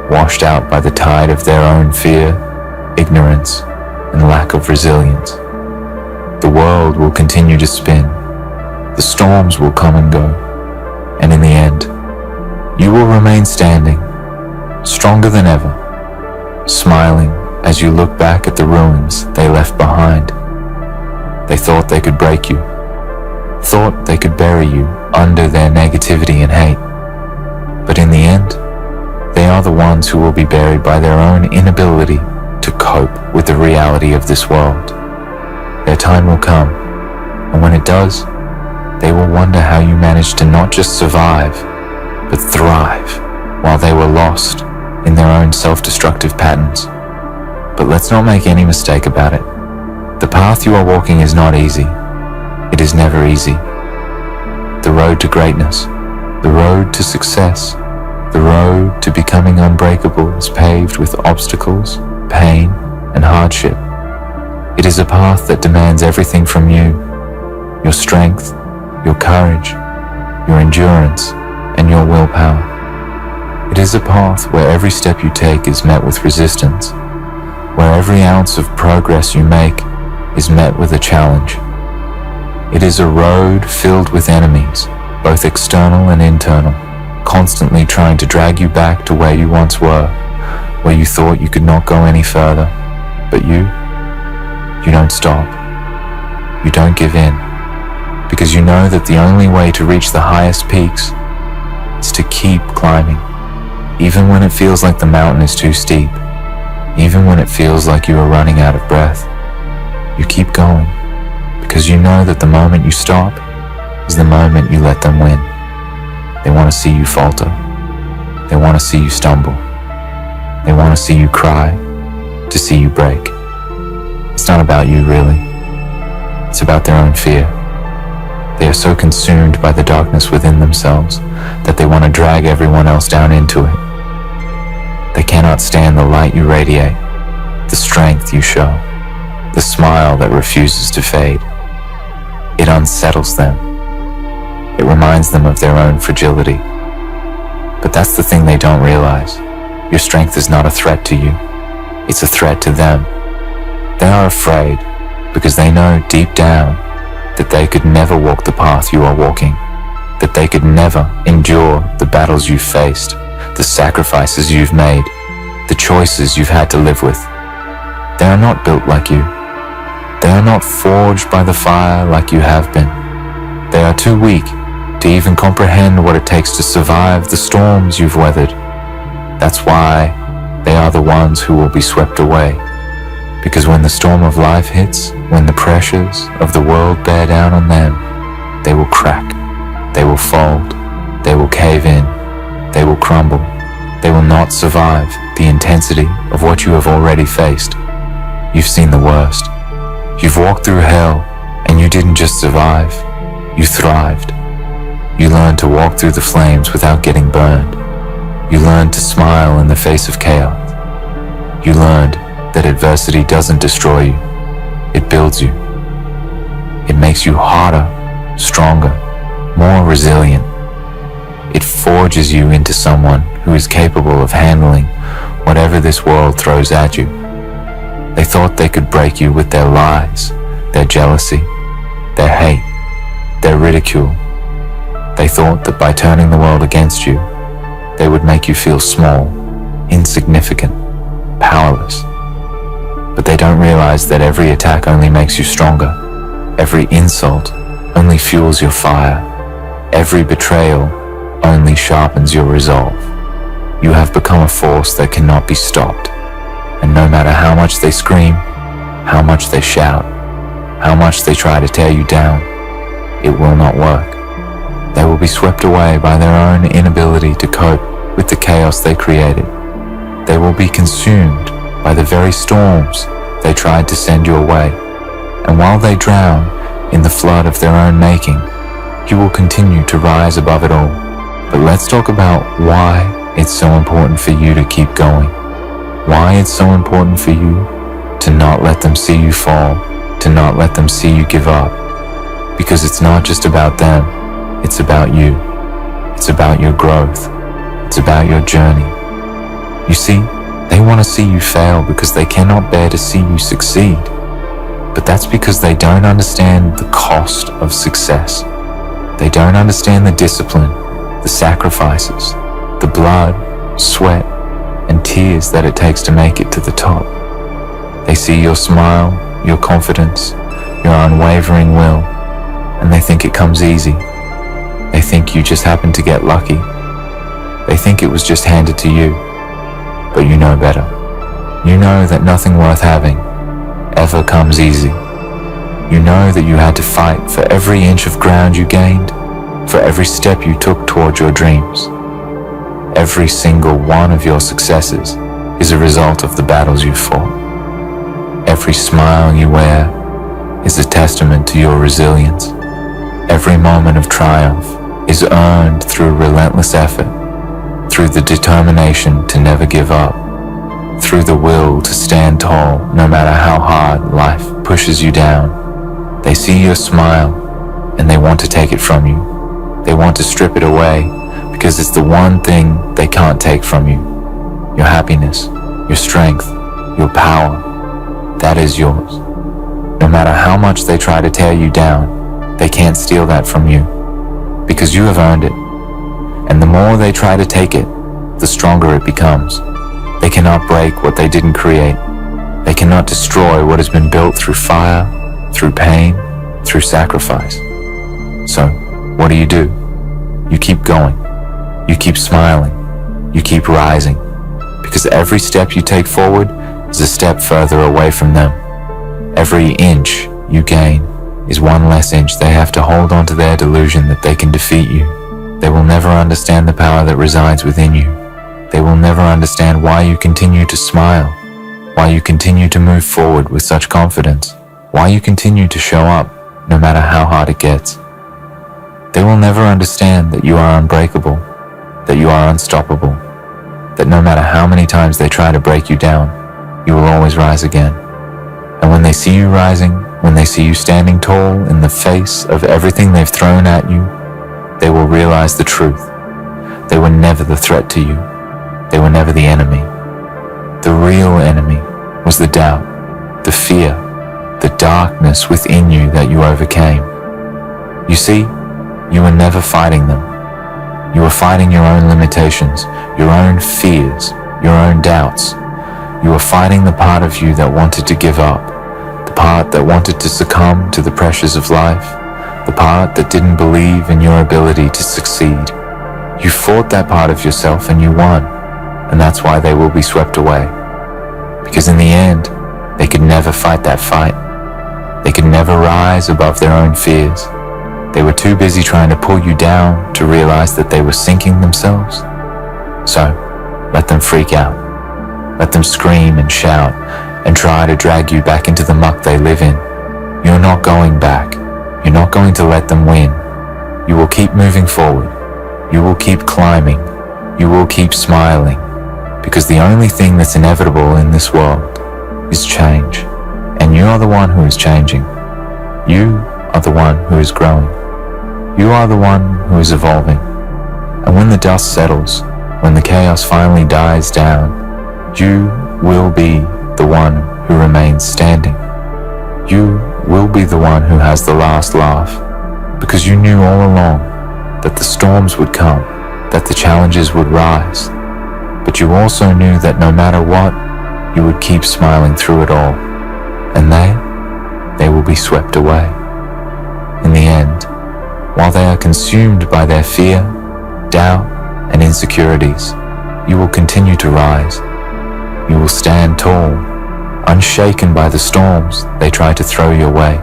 washed out by the tide of their own fear, ignorance, and lack of resilience. The world will continue to spin. The storms will come and go. And in the end, you will remain standing, stronger than ever, smiling as you look back at the ruins they left behind. They thought they could break you, thought they could bury you under their negativity and hate. But in the end, they are the ones who will be buried by their own inability to cope with the reality of this world. Their time will come, and when it does, they will wonder how you managed to not just survive, but thrive while they were lost in their own self-destructive patterns. But let's not make any mistake about it. The path you are walking is not easy. It is never easy. The road to greatness, the road to success, the road to becoming unbreakable is paved with obstacles, pain, and hardship. It is a path that demands everything from you: your strength, your courage, your endurance, and your willpower. It is a path where every step you take is met with resistance, where every ounce of progress you make is met with a challenge. It is a road filled with enemies, both external and internal, constantly trying to drag you back to where you once were, where you thought you could not go any further. But you don't stop. You don't give in, because you know that the only way to reach the highest peaks is to keep climbing, even when it feels like the mountain is too steep, even when it feels like you are running out of breath. You keep going, because you know that the moment you stop is the moment you let them win. They want to see you falter. They want to see you stumble. They want to see you cry, to see you break. It's not about you, really. It's about their own fear. They are so consumed by the darkness within themselves that they want to drag everyone else down into it. They cannot stand the light you radiate, the strength you show, the smile that refuses to fade. It unsettles them. It reminds them of their own fragility. But that's the thing they don't realize. Your strength is not a threat to you. It's a threat to them. They are afraid because they know deep down that they could never walk the path you are walking, that they could never endure the battles you've faced, the sacrifices you've made, the choices you've had to live with. They are not built like you. They are not forged by the fire like you have been. They are too weak to even comprehend what it takes to survive the storms you've weathered. That's why they are the ones who will be swept away. Because when the storm of life hits, when the pressures of the world bear down on them, they will crack, they will fold, they will cave in, they will crumble. They will not survive the intensity of what you have already faced. You've seen the worst. You've walked through hell, and you didn't just survive, you thrived. You learned to walk through the flames without getting burned. You learned to smile in the face of chaos. You learned that adversity doesn't destroy you, it builds you. It makes you harder, stronger, more resilient. It forges you into someone who is capable of handling whatever this world throws at you. They thought they could break you with their lies, their jealousy, their hate, their ridicule. They thought that by turning the world against you, they would make you feel small, insignificant, powerless. But they don't realize that every attack only makes you stronger. Every insult only fuels your fire. Every betrayal only sharpens your resolve. You have become a force that cannot be stopped. And no matter how much they scream, how much they shout, how much they try to tear you down, it will not work. They will be swept away by their own inability to cope with the chaos they created. They will be consumed by the very storms they tried to send your way. And while they drown in the flood of their own making, you will continue to rise above it all. But let's talk about why it's so important for you to keep going. Why it's so important for you to not let them see you fall, to not let them see you give up. Because it's not just about them, it's about you. It's about your growth. It's about your journey. You see, they want to see you fail because they cannot bear to see you succeed. But that's because they don't understand the cost of success. They don't understand the discipline, the sacrifices, the blood, sweat, and tears that it takes to make it to the top. They see your smile, your confidence, your unwavering will, and they think it comes easy. They think you just happened to get lucky. They think it was just handed to you. But you know better. You know that nothing worth having ever comes easy. You know that you had to fight for every inch of ground you gained, for every step you took toward your dreams. Every single one of your successes is a result of the battles you fought. Every smile you wear is a testament to your resilience. Every moment of triumph is earned through relentless effort, through the determination to never give up, through the will to stand tall no matter how hard life pushes you down. They see your smile and they want to take it from you. They want to strip it away because it's the one thing they can't take from you. Your happiness, your strength, your power, that is yours. No matter how much they try to tear you down, they can't steal that from you because you have earned it. And the more they try to take it, the stronger it becomes. They cannot break what they didn't create. They cannot destroy what has been built through fire, through pain, through sacrifice. So, what do? You keep going. You keep smiling. You keep rising. Because every step you take forward is a step further away from them. Every inch you gain is one less inch they have to hold on to their delusion that they can defeat you. They will never understand the power that resides within you. They will never understand why you continue to smile, why you continue to move forward with such confidence, why you continue to show up no matter how hard it gets. They will never understand that you are unbreakable, that you are unstoppable, that no matter how many times they try to break you down, you will always rise again. And when they see you rising, when they see you standing tall in the face of everything they've thrown at you, they will realize the truth. They were never the threat to you. They were never the enemy. The real enemy was the doubt, the fear, the darkness within you that you overcame. You see, you were never fighting them. You were fighting your own limitations, your own fears, your own doubts. You were fighting the part of you that wanted to give up, the part that wanted to succumb to the pressures of life, the part that didn't believe in your ability to succeed. You fought that part of yourself and you won, and that's why they will be swept away. Because in the end, they could never fight that fight. They could never rise above their own fears. They were too busy trying to pull you down to realize that they were sinking themselves. So, let them freak out. Let them scream and shout and try to drag you back into the muck they live in. You're not going back. You're not going to let them win. You will keep moving forward. You will keep climbing. You will keep smiling. Because the only thing that's inevitable in this world is change. And you are the one who is changing. You are the one who is growing. You are the one who is evolving. And when the dust settles, when the chaos finally dies down, you will be the one who remains standing. You will be the one who has the last laugh, because you knew all along that the storms would come, that the challenges would rise. But you also knew that no matter what, you would keep smiling through it all. And they will be swept away. In the end, while they are consumed by their fear, doubt, and insecurities, you will continue to rise. You will stand tall, unshaken by the storms they try to throw your way.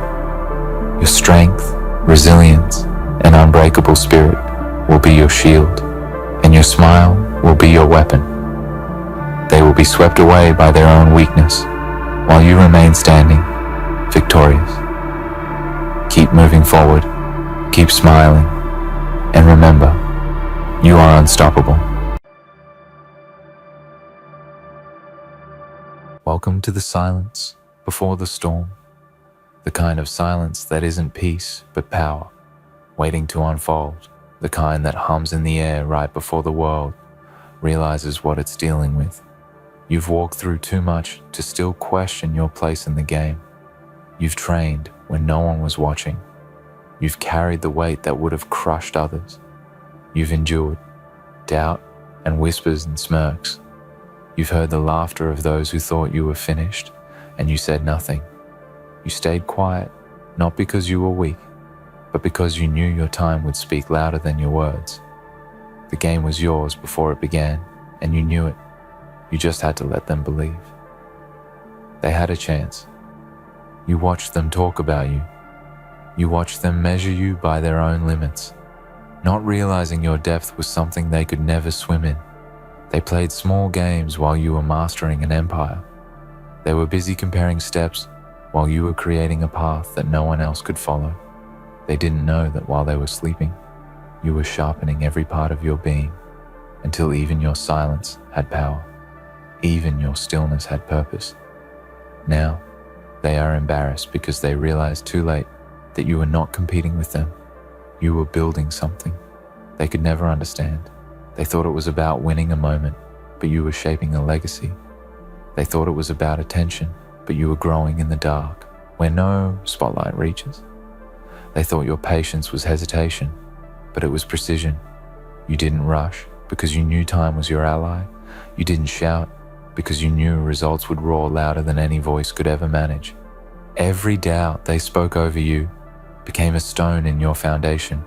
Your strength, resilience, and unbreakable spirit will be your shield, and your smile will be your weapon. They will be swept away by their own weakness, while you remain standing, victorious. Keep moving forward, keep smiling, and remember, you are unstoppable. Welcome to the silence before the storm, the kind of silence that isn't peace but power, waiting to unfold, the kind that hums in the air right before the world realizes what it's dealing with. You've walked through too much to still question your place in the game. You've trained when no one was watching. You've carried the weight that would have crushed others. You've endured doubt and whispers and smirks. You've heard the laughter of those who thought you were finished, and you said nothing. You stayed quiet, not because you were weak, but because you knew your time would speak louder than your words. The game was yours before it began, and you knew it. You just had to let them believe. They had a chance. You watched them talk about you. You watched them measure you by their own limits, not realizing your depth was something they could never swim in. They played small games while you were mastering an empire. They were busy comparing steps while you were creating a path that no one else could follow. They didn't know that while they were sleeping, you were sharpening every part of your being until even your silence had power. Even your stillness had purpose. Now, they are embarrassed because they realized too late that you were not competing with them. You were building something they could never understand. They thought it was about winning a moment, but you were shaping a legacy. They thought it was about attention, but you were growing in the dark, where no spotlight reaches. They thought your patience was hesitation, but it was precision. You didn't rush because you knew time was your ally. You didn't shout because you knew results would roar louder than any voice could ever manage. Every doubt they spoke over you became a stone in your foundation.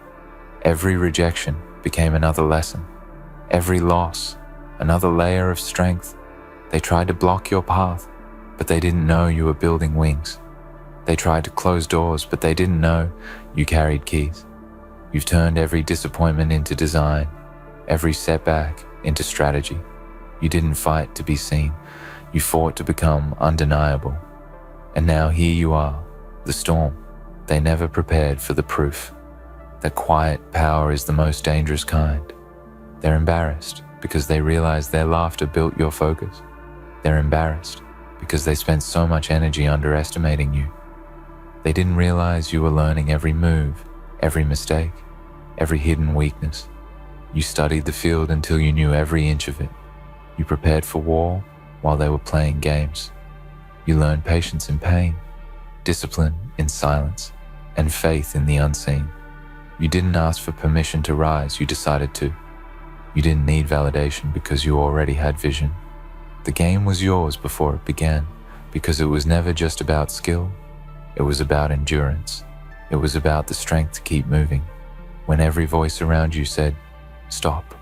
Every rejection became another lesson. Every loss, another layer of strength. They tried to block your path, but they didn't know you were building wings. They tried to close doors, but they didn't know you carried keys. You've turned every disappointment into design, every setback into strategy. You didn't fight to be seen. You fought to become undeniable. And now here you are, the storm. They never prepared for the proof that quiet power is the most dangerous kind. They're embarrassed because they realize their laughter built your focus. They're embarrassed because they spent so much energy underestimating you. They didn't realize you were learning every move, every mistake, every hidden weakness. You studied the field until you knew every inch of it. You prepared for war while they were playing games. You learned patience in pain, discipline in silence, and faith in the unseen. You didn't ask for permission to rise, you decided to. You didn't need validation because you already had vision. The game was yours before it began, because it was never just about skill. It was about endurance. It was about the strength to keep moving when every voice around you said, stop.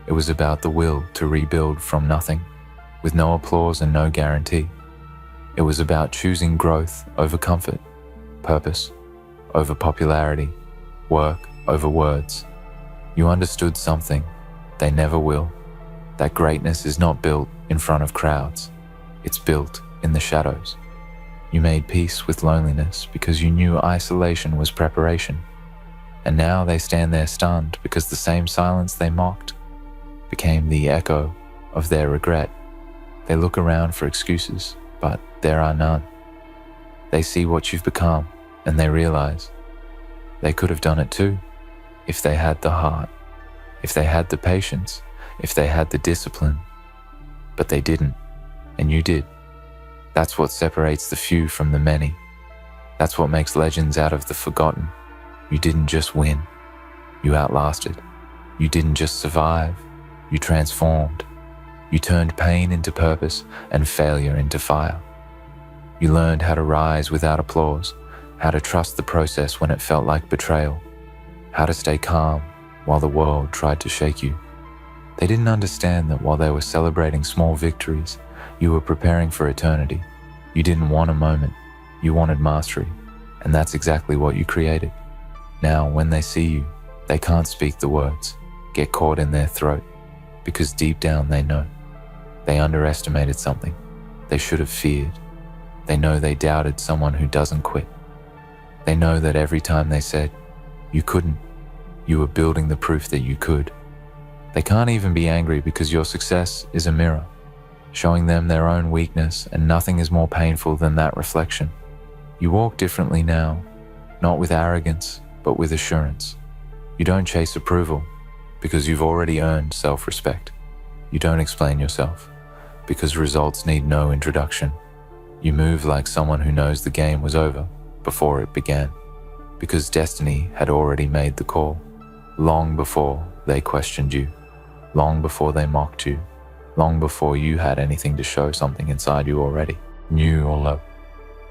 It was about the will to rebuild from nothing, with no applause and no guarantee. It was about choosing growth over comfort, purpose over popularity, work over words. You understood something they never will, that greatness is not built in front of crowds. It's built in the shadows. You made peace with loneliness because you knew isolation was preparation. And now they stand there stunned because the same silence they mocked became the echo of their regret. They look around for excuses, but there are none. They see what you've become, and they realize they could have done it too, if they had the heart, if they had the patience, if they had the discipline. But they didn't, and you did. That's what separates the few from the many. That's what makes legends out of the forgotten. You didn't just win, you outlasted. You didn't just survive, you transformed. You turned pain into purpose and failure into fire. You learned how to rise without applause, how to trust the process when it felt like betrayal, how to stay calm while the world tried to shake you. They didn't understand that while they were celebrating small victories, you were preparing for eternity. You didn't want a moment, you wanted mastery, and that's exactly what you created. Now, when they see you, they can't speak the words, get caught in their throat, because deep down they know. They underestimated something they should have feared. They know they doubted someone who doesn't quit. They know that every time they said, you couldn't, you were building the proof that you could. They can't even be angry because your success is a mirror, showing them their own weakness, and nothing is more painful than that reflection. You walk differently now, not with arrogance, but with assurance. You don't chase approval because you've already earned self-respect. You don't explain yourself because results need no introduction. You move like someone who knows the game was over before it began, because destiny had already made the call, long before they questioned you, long before they mocked you, long before you had anything to show something inside you already, knew or loved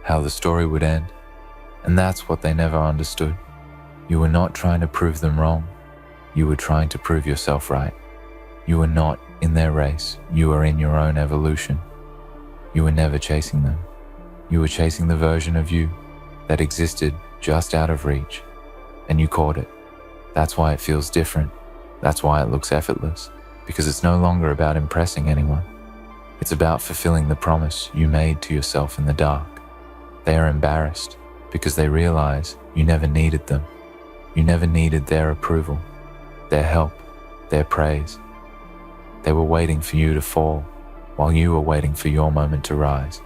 how the story would end. And that's what they never understood. You were not trying to prove them wrong. You were trying to prove yourself right. You were not in their race. You were in your own evolution. You were never chasing them. You were chasing the version of you that existed just out of reach, and you caught it. That's why it feels different. That's why it looks effortless, because it's no longer about impressing anyone. It's about fulfilling the promise you made to yourself in the dark. They are embarrassed because they realize you never needed them. You never needed their approval, their help, their praise. They were waiting for you to fall while you were waiting for your moment to rise.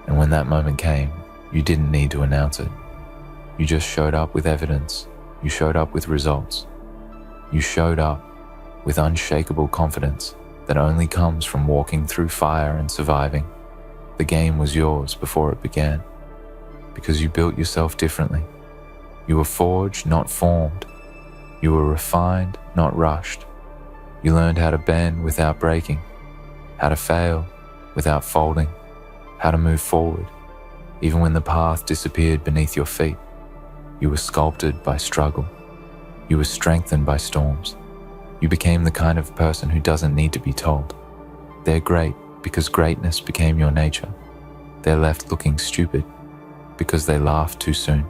And when that moment came, you didn't need to announce it. You just showed up with evidence. You showed up with results. You showed up with unshakable confidence that only comes from walking through fire and surviving. The game was yours before it began, because you built yourself differently. You were forged, not formed. You were refined, not rushed. You learned how to bend without breaking, how to fail without folding, how to move forward, even when the path disappeared beneath your feet. You were sculpted by struggle. You were strengthened by storms. You became the kind of person who doesn't need to be told. They're great because greatness became your nature. They're left looking stupid because they laughed too soon.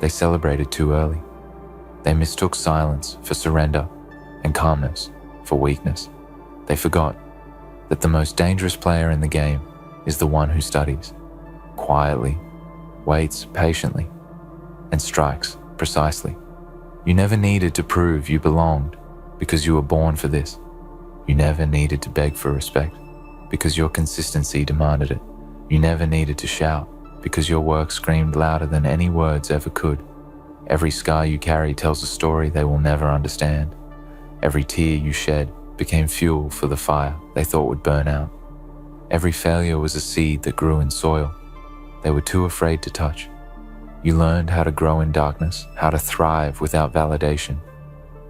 They celebrated too early. They mistook silence for surrender and calmness for weakness. They forgot that the most dangerous player in the game is the one who studies quietly, waits patiently, and strikes precisely. You never needed to prove you belonged because you were born for this. You never needed to beg for respect because your consistency demanded it. You never needed to shout because your work screamed louder than any words ever could. Every scar you carry tells a story they will never understand. Every tear you shed became fuel for the fire they thought would burn out. Every failure was a seed that grew in soil they were too afraid to touch. You learned how to grow in darkness, how to thrive without validation,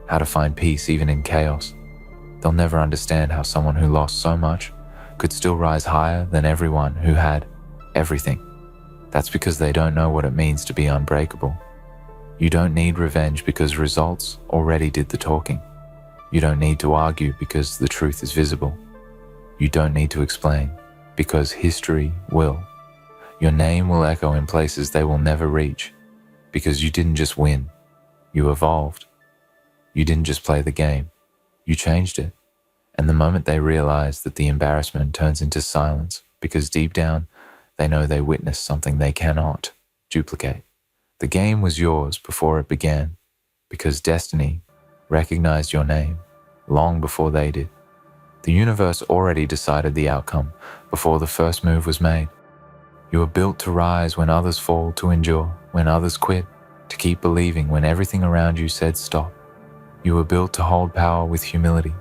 how to find peace even in chaos. They'll never understand how someone who lost so much could still rise higher than everyone who had everything. That's because they don't know what it means to be unbreakable. You don't need revenge because results already did the talking. You don't need to argue because the truth is visible. You don't need to explain because history will. Your name will echo in places they will never reach because you didn't just win, you evolved. You didn't just play the game, you changed it. And the moment they realize that the embarrassment turns into silence because deep down they know they witnessed something they cannot duplicate. The game was yours before it began because destiny recognized your name long before they did. The universe already decided the outcome before the first move was made. You were built to rise when others fall, to endure when others quit, to keep believing when everything around you said stop. You were built to hold power with humility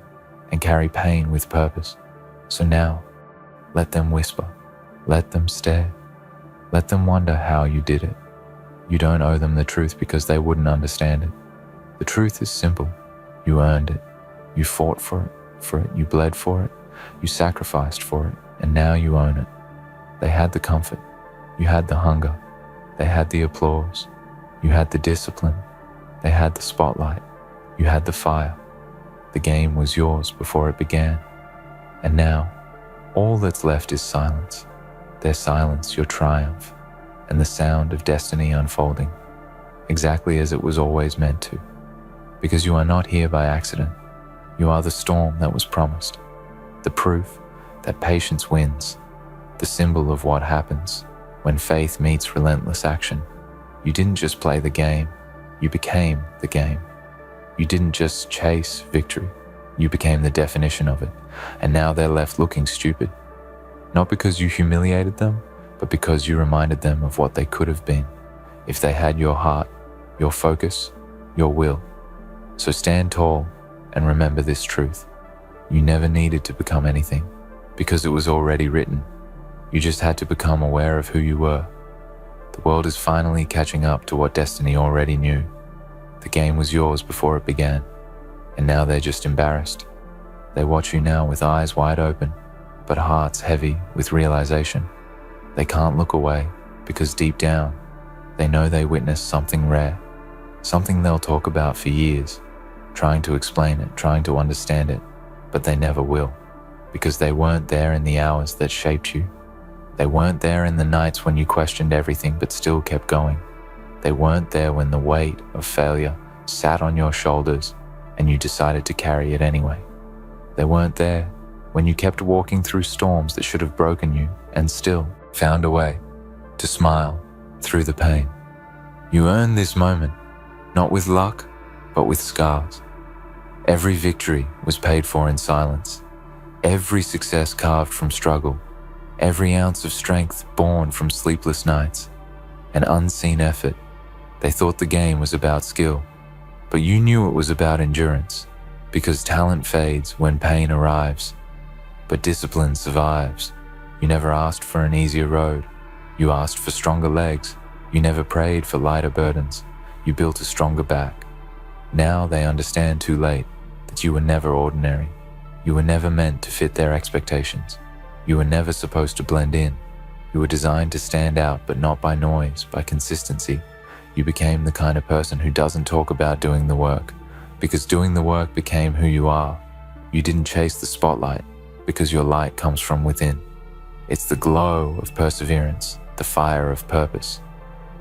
and carry pain with purpose. So now, let them whisper, let them stare, let them wonder how you did it. You don't owe them the truth because they wouldn't understand it. The truth is simple. You earned it. You fought for it, you bled for it, you sacrificed for it, and now you own it. They had the comfort, you had the hunger, they had the applause, you had the discipline, they had the spotlight, you had the fire. The game was yours before it began. And now, all that's left is silence. Their silence, your triumph, and the sound of destiny unfolding, exactly as it was always meant to. Because you are not here by accident. You are the storm that was promised, the proof that patience wins, the symbol of what happens when faith meets relentless action. You didn't just play the game, you became the game. You didn't just chase victory, you became the definition of it. And now they're left looking stupid, not because you humiliated them, but because you reminded them of what they could have been if they had your heart, your focus, your will. So stand tall and remember this truth. You never needed to become anything because it was already written. You just had to become aware of who you were. The world is finally catching up to what destiny already knew. The game was yours before it began, and now they're just embarrassed. They watch you now with eyes wide open, but hearts heavy with realization. They can't look away because deep down, they know they witnessed something rare, something they'll talk about for years, trying to explain it, trying to understand it, but they never will, because they weren't there in the hours that shaped you. They weren't there in the nights when you questioned everything but still kept going. They weren't there when the weight of failure sat on your shoulders and you decided to carry it anyway. They weren't there when you kept walking through storms that should have broken you and still found a way to smile through the pain. You earned this moment, not with luck, but with scars. Every victory was paid for in silence. Every success carved from struggle. Every ounce of strength born from sleepless nights. An unseen effort. They thought the game was about skill, but you knew it was about endurance, because talent fades when pain arrives, but discipline survives. You never asked for an easier road. You asked for stronger legs. You never prayed for lighter burdens. You built a stronger back. Now they understand too late that you were never ordinary. You were never meant to fit their expectations. You were never supposed to blend in. You were designed to stand out, but not by noise, by consistency. You became the kind of person who doesn't talk about doing the work, because doing the work became who you are. You didn't chase the spotlight, because your light comes from within. It's the glow of perseverance, the fire of purpose,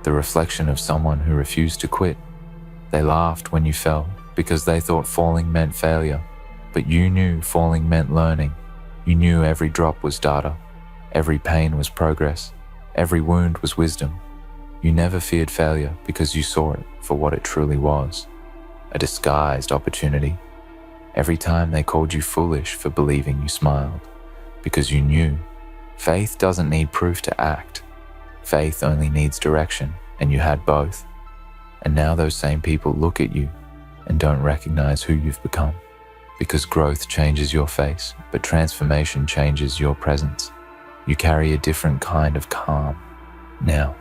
the reflection of someone who refused to quit. They laughed when you fell, because they thought falling meant failure, but you knew falling meant learning. You knew every drop was data, every pain was progress, every wound was wisdom. You never feared failure because you saw it for what it truly was, a disguised opportunity. Every time they called you foolish for believing, you smiled, because you knew faith doesn't need proof to act. Faith only needs direction, and you had both. And now those same people look at you and don't recognize who you've become. Because growth changes your face, but transformation changes your presence. You carry a different kind of calm now.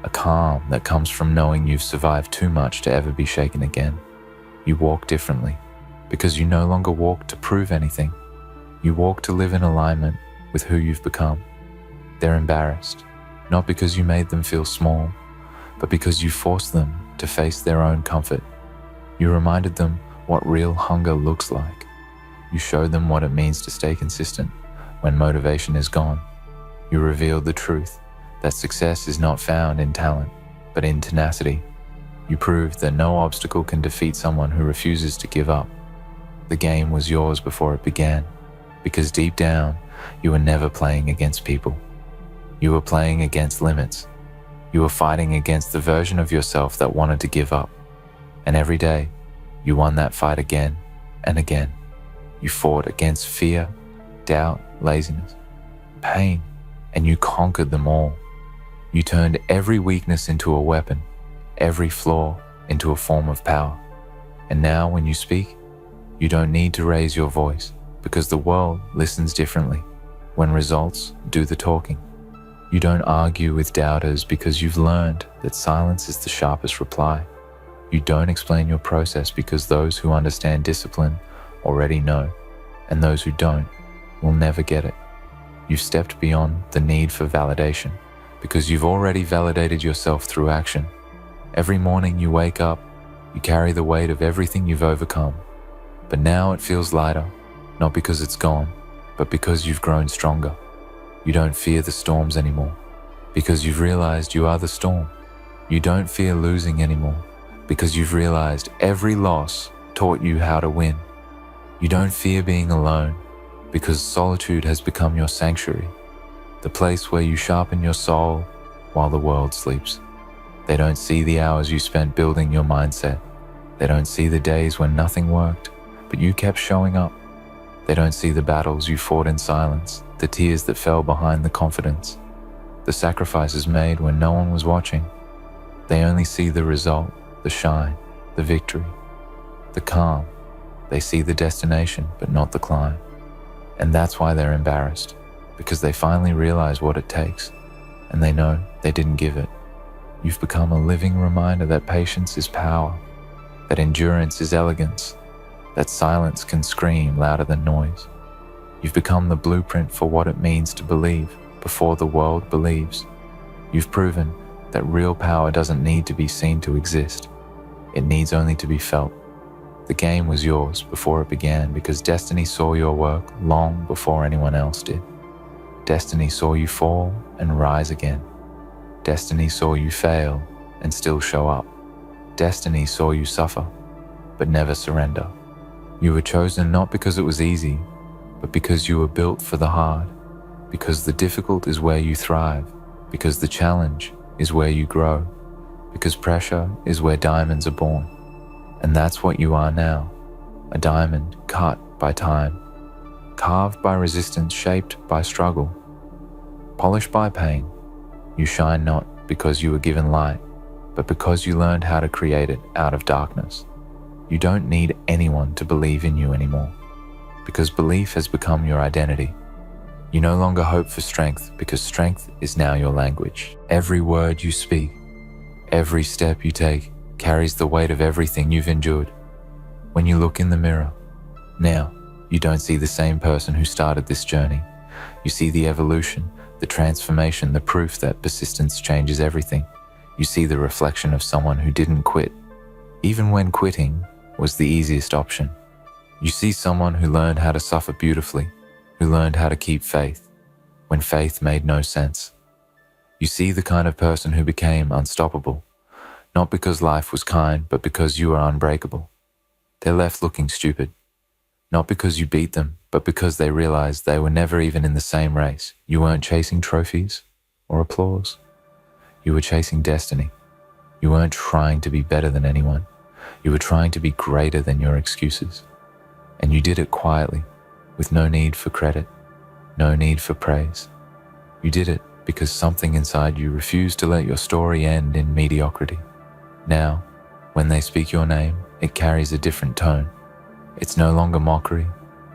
A calm that comes from knowing you've survived too much to ever be shaken again. You walk differently, because you no longer walk to prove anything. You walk to live in alignment with who you've become. They're embarrassed, not because you made them feel small, but because you forced them to face their own comfort. You reminded them what real hunger looks like. You showed them what it means to stay consistent when motivation is gone. You revealed the truth that success is not found in talent, but in tenacity. You proved that no obstacle can defeat someone who refuses to give up. The game was yours before it began, because deep down, you were never playing against people. You were playing against limits. You were fighting against the version of yourself that wanted to give up. And every day, you won that fight again and again. You fought against fear, doubt, laziness, pain, and you conquered them all. You turned every weakness into a weapon, every flaw into a form of power. And now when you speak, you don't need to raise your voice, because the world listens differently when results do the talking. You don't argue with doubters because you've learned that silence is the sharpest reply. You don't explain your process because those who understand discipline already know, and those who don't will never get it. You've stepped beyond the need for validation because you've already validated yourself through action. Every morning you wake up, you carry the weight of everything you've overcome. But now it feels lighter, not because it's gone, but because you've grown stronger. You don't fear the storms anymore, because you've realized you are the storm. You don't fear losing anymore, because you've realized every loss taught you how to win. You don't fear being alone, because solitude has become your sanctuary, the place where you sharpen your soul while the world sleeps. They don't see the hours you spent building your mindset. They don't see the days when nothing worked, but you kept showing up. They don't see the battles you fought in silence, the tears that fell behind the confidence, the sacrifices made when no one was watching. They only see the result, the shine, the victory, the calm. They see the destination, but not the climb. And that's why they're embarrassed, because they finally realize what it takes, and they know they didn't give it. You've become a living reminder that patience is power, that endurance is elegance, that silence can scream louder than noise. You've become the blueprint for what it means to believe before the world believes. You've proven that real power doesn't need to be seen to exist. It needs only to be felt. The game was yours before it began because destiny saw your work long before anyone else did. Destiny saw you fall and rise again. Destiny saw you fail and still show up. Destiny saw you suffer, but never surrender. You were chosen not because it was easy, but because you were built for the hard, because the difficult is where you thrive, because the challenge is where you grow, because pressure is where diamonds are born. And that's what you are now, a diamond cut by time, carved by resistance, shaped by struggle, polished by pain. You shine not because you were given light, but because you learned how to create it out of darkness. You don't need anyone to believe in you anymore, because belief has become your identity. You no longer hope for strength because strength is now your language. Every word you speak, every step you take carries the weight of everything you've endured. When you look in the mirror, now you don't see the same person who started this journey. You see the evolution, the transformation, the proof that persistence changes everything. You see the reflection of someone who didn't quit, even when quitting was the easiest option. You see someone who learned how to suffer beautifully, who learned how to keep faith when faith made no sense. You see the kind of person who became unstoppable, not because life was kind, but because you are unbreakable. They're left looking stupid, not because you beat them, but because they realized they were never even in the same race. You weren't chasing trophies or applause. You were chasing destiny. You weren't trying to be better than anyone. You were trying to be greater than your excuses. And you did it quietly, with no need for credit, no need for praise. You did it because something inside you refused to let your story end in mediocrity. Now, when they speak your name, it carries a different tone. It's no longer mockery,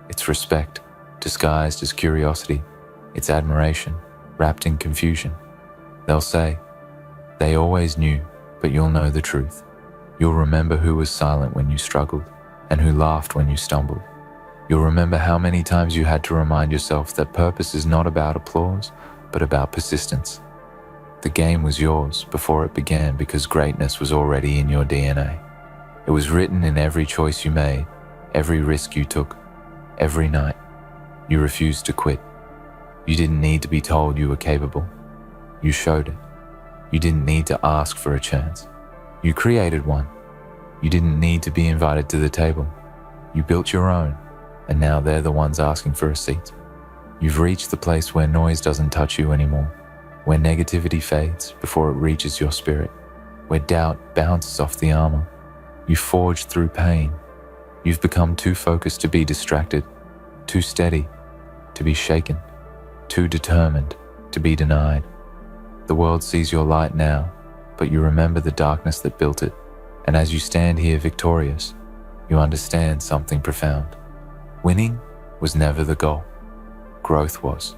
it's respect, disguised as curiosity. It's admiration, wrapped in confusion. They'll say, they always knew, but you'll know the truth. You'll remember who was silent when you struggled, and who laughed when you stumbled. You'll remember how many times you had to remind yourself that purpose is not about applause, but about persistence. The game was yours before it began because greatness was already in your DNA. It was written in every choice you made, every risk you took, every night. You refused to quit. You didn't need to be told you were capable. You showed it. You didn't need to ask for a chance. You created one. You didn't need to be invited to the table. You built your own, and now they're the ones asking for a seat. You've reached the place where noise doesn't touch you anymore, where negativity fades before it reaches your spirit, where doubt bounces off the armor. You forged through pain. You've become too focused to be distracted, too steady to be shaken, too determined to be denied. The world sees your light now, but you remember the darkness that built it. And as you stand here victorious, you understand something profound. Winning was never the goal. Growth was.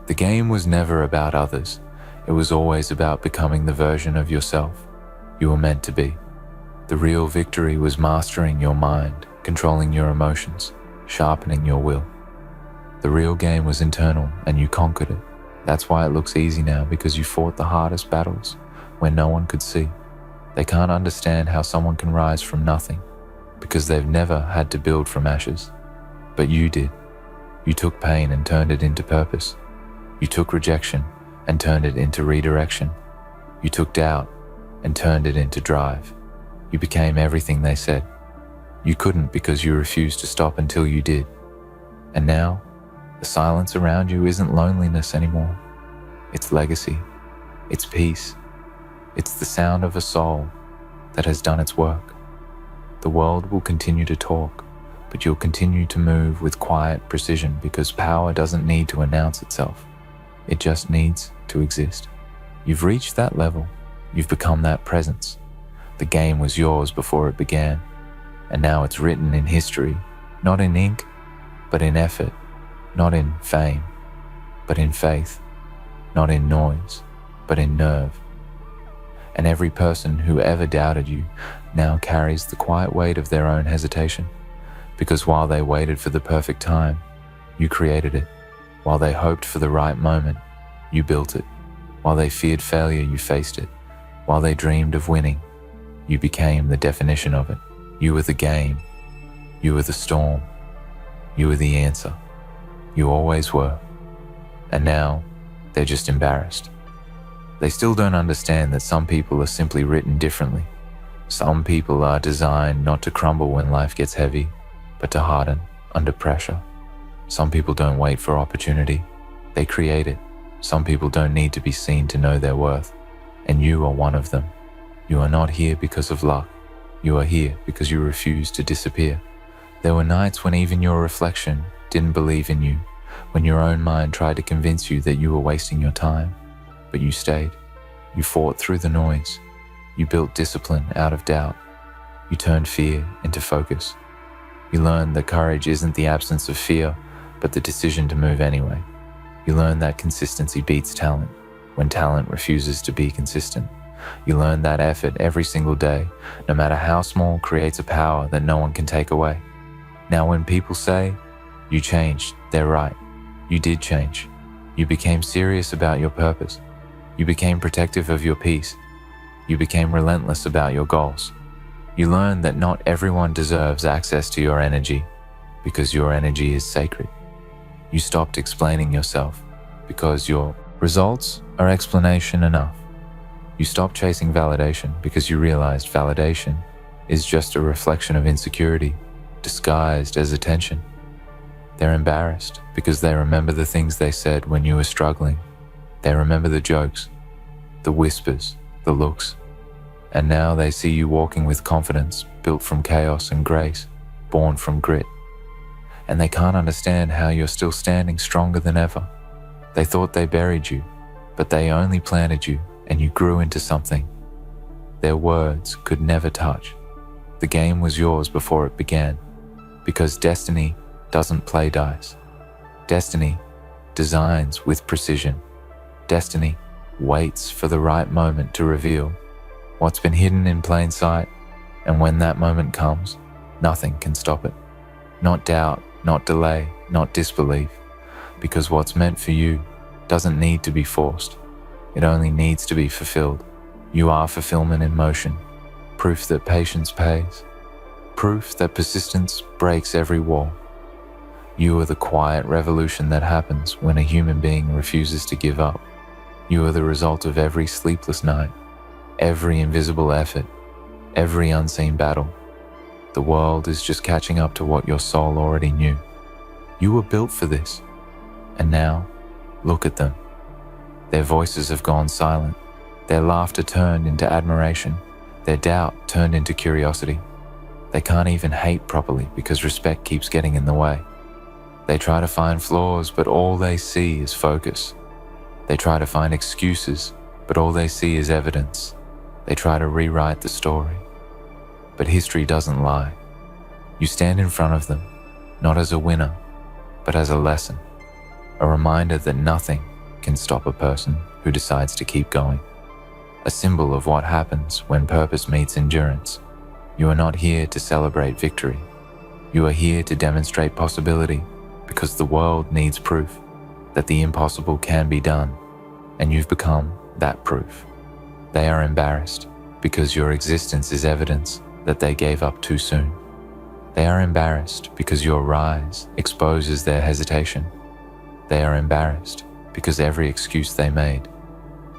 The game was never about others. It was always about becoming the version of yourself you were meant to be. The real victory was mastering your mind, controlling your emotions, sharpening your will. The real game was internal, and you conquered it. That's why it looks easy now, because you fought the hardest battles when no one could see. They can't understand how someone can rise from nothing, because they've never had to build from ashes. But you did. You took pain and turned it into purpose. You took rejection and turned it into redirection. You took doubt and turned it into drive. You became everything they said. You couldn't because you refused to stop until you did. And now, the silence around you isn't loneliness anymore. It's legacy. It's peace. It's the sound of a soul that has done its work. The world will continue to talk, but you'll continue to move with quiet precision, because power doesn't need to announce itself. It just needs to exist. You've reached that level. You've become that presence. The game was yours before it began, and now it's written in history, not in ink, but in effort, not in fame, but in faith, not in noise, but in nerve. And every person who ever doubted you now carries the quiet weight of their own hesitation, because while they waited for the perfect time, you created it. While they hoped for the right moment, you built it. While they feared failure, you faced it. While they dreamed of winning, you became the definition of it. You were the game. You were the storm. You were the answer. You always were. And now, they're just embarrassed. They still don't understand that some people are simply written differently. Some people are designed not to crumble when life gets heavy, but to harden under pressure. Some people don't wait for opportunity. They create it. Some people don't need to be seen to know their worth. And you are one of them. You are not here because of luck. You are here because you refuse to disappear. There were nights when even your reflection didn't believe in you, when your own mind tried to convince you that you were wasting your time. But you stayed. You fought through the noise. You built discipline out of doubt. You turned fear into focus. You learned that courage isn't the absence of fear, but the decision to move anyway. You learned that consistency beats talent when talent refuses to be consistent. You learn that effort every single day, no matter how small, creates a power that no one can take away. Now when people say, you changed, they're right. You did change. You became serious about your purpose. You became protective of your peace. You became relentless about your goals. You learned that not everyone deserves access to your energy, because your energy is sacred. You stopped explaining yourself, because your results are explanation enough. You stopped chasing validation because you realized validation is just a reflection of insecurity, disguised as attention. They're embarrassed because they remember the things they said when you were struggling. They remember the jokes, the whispers, the looks. And now they see you walking with confidence, built from chaos and grace, born from grit. and they can't understand how you're still standing stronger than ever. They thought they buried you, but they only planted you, and you grew into something their words could never touch. The game was yours before it began, because destiny doesn't play dice. Destiny designs with precision. Destiny waits for the right moment to reveal what's been hidden in plain sight, and when that moment comes, nothing can stop it. Not doubt, not delay, not disbelief, because what's meant for you doesn't need to be forced. It only needs to be fulfilled. You are fulfillment in motion, proof that patience pays, proof that persistence breaks every wall. You are the quiet revolution that happens when a human being refuses to give up. You are the result of every sleepless night, every invisible effort, every unseen battle. The world is just catching up to what your soul already knew. You were built for this. And now, look at them. Their voices have gone silent. Their laughter turned into admiration. Their doubt turned into curiosity. They can't even hate properly because respect keeps getting in the way. They try to find flaws, but all they see is focus. They try to find excuses, but all they see is evidence. They try to rewrite the story. But history doesn't lie. You stand in front of them, not as a winner, but as a lesson. A reminder that nothing can stop a person who decides to keep going. A symbol of what happens when purpose meets endurance. You are not here to celebrate victory. You are here to demonstrate possibility, because the world needs proof that the impossible can be done, and you've become that proof. They are embarrassed because your existence is evidence that they gave up too soon. They are embarrassed because your rise exposes their hesitation. They are embarrassed because every excuse they made,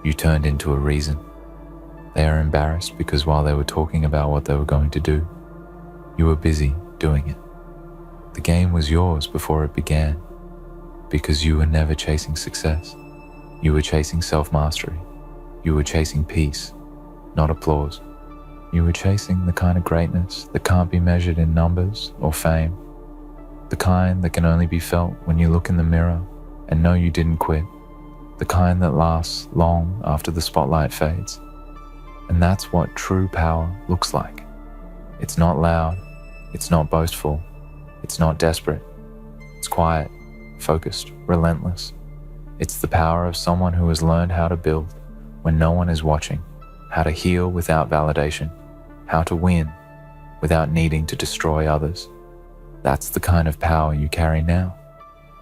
you turned into a reason. They are embarrassed because while they were talking about what they were going to do, you were busy doing it. The game was yours before it began, because you were never chasing success. You were chasing self-mastery. You were chasing peace, not applause. You were chasing the kind of greatness that can't be measured in numbers or fame, the kind that can only be felt when you look in the mirror and know you didn't quit, the kind that lasts long after the spotlight fades. And that's what true power looks like. It's not loud, it's not boastful, it's not desperate. It's quiet, focused, relentless. It's the power of someone who has learned how to build when no one is watching, how to heal without validation, how to win without needing to destroy others. That's the kind of power you carry now.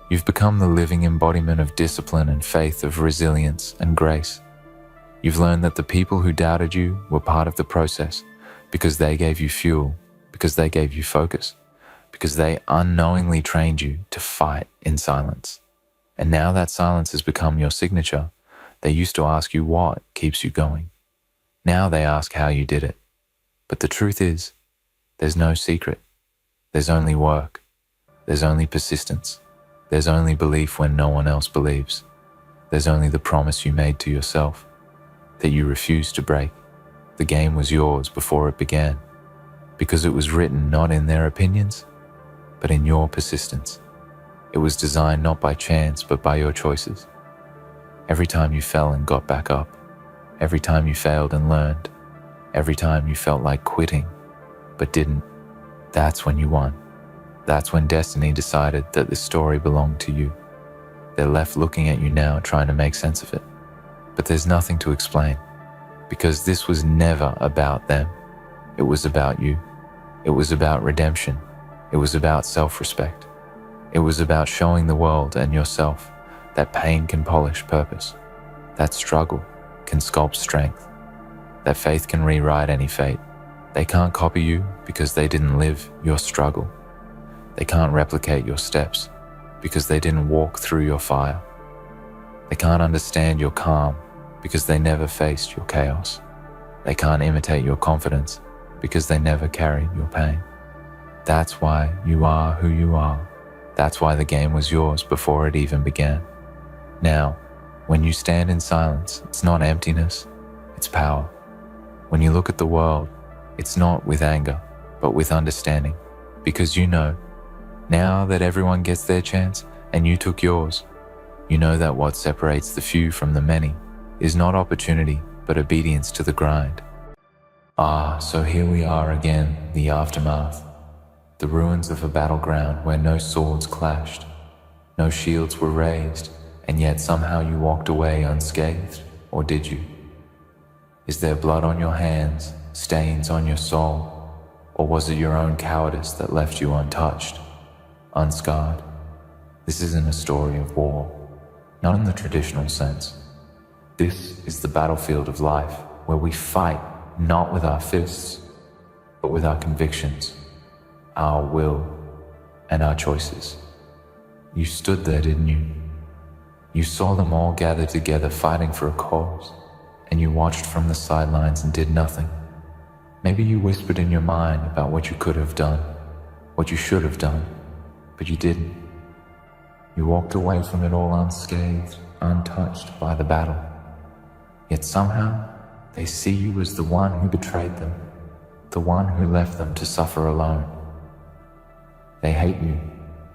You've become the living embodiment of discipline and faith, of resilience and grace. You've learned that the people who doubted you were part of the process because they gave you fuel, because they gave you focus, because they unknowingly trained you to fight in silence. And now that silence has become your signature. They used to ask you what keeps you going. Now they ask how you did it. But the truth is, there's no secret. There's only work. There's only persistence. There's only belief when no one else believes. There's only the promise you made to yourself that you refused to break. The game was yours before it began, because it was written not in their opinions, but in your persistence. It was designed not by chance, but by your choices. Every time you fell and got back up, every time you failed and learned, every time you felt like quitting, but didn't, that's when you won. That's when destiny decided that this story belonged to you. They're left looking at you now, trying to make sense of it. But there's nothing to explain, because this was never about them. It was about you. It was about redemption. It was about self-respect. It was about showing the world and yourself that pain can polish purpose, that struggle can sculpt strength, that faith can rewrite any fate. They can't copy you because they didn't live your struggle. They can't replicate your steps because they didn't walk through your fire. They can't understand your calm because they never faced your chaos. They can't imitate your confidence because they never carried your pain. That's why you are who you are. That's why the game was yours before it even began. Now, when you stand in silence, it's not emptiness, it's power. When you look at the world, it's not with anger, but with understanding, because you know Now that everyone gets their chance and you took yours, you know that what separates the few from the many is not opportunity, but obedience to the grind. So here we are again, the aftermath. The ruins of a battleground where no swords clashed, no shields were raised, and yet somehow you walked away unscathed, or did you? Is there blood on your hands, stains on your soul, or was it your own cowardice that left you untouched, unscarred? This isn't a story of war, not in the traditional sense. This is the battlefield of life, where we fight not with our fists, but with our convictions, our will, and our choices. You stood there, didn't you? You saw them all gathered together fighting for a cause, and you watched from the sidelines and did nothing. Maybe you whispered in your mind about what you could have done, what you should have done, but you didn't. You walked away from it all unscathed, untouched by the battle. Yet somehow, they see you as the one who betrayed them, the one who left them to suffer alone. They hate you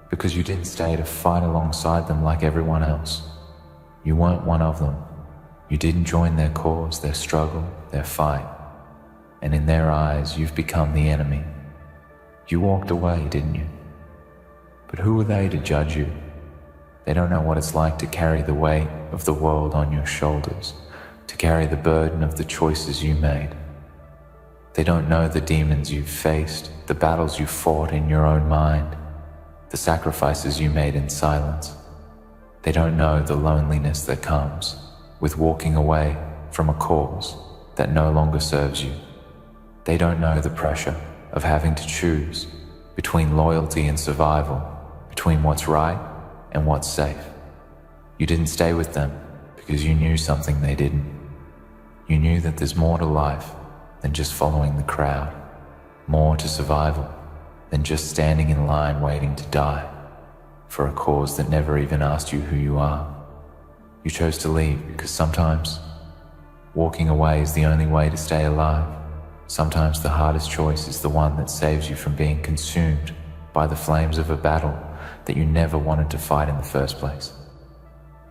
because you didn't stay to fight alongside them like everyone else. You weren't one of them. You didn't join their cause, their struggle, their fight. And in their eyes, you've become the enemy. You walked away, didn't you? But who are they to judge you? They don't know what it's like to carry the weight of the world on your shoulders, to carry the burden of the choices you made. They don't know the demons you've faced, the battles you fought in your own mind, the sacrifices you made in silence. They don't know the loneliness that comes with walking away from a cause that no longer serves you. They don't know the pressure of having to choose between loyalty and survival, between what's right and what's safe. You didn't stay with them because you knew something they didn't. You knew that there's more to life than just following the crowd, more to survival than just standing in line waiting to die for a cause that never even asked you who you are. You chose to leave because sometimes walking away is the only way to stay alive. Sometimes the hardest choice is the one that saves you from being consumed by the flames of a battle that you never wanted to fight in the first place.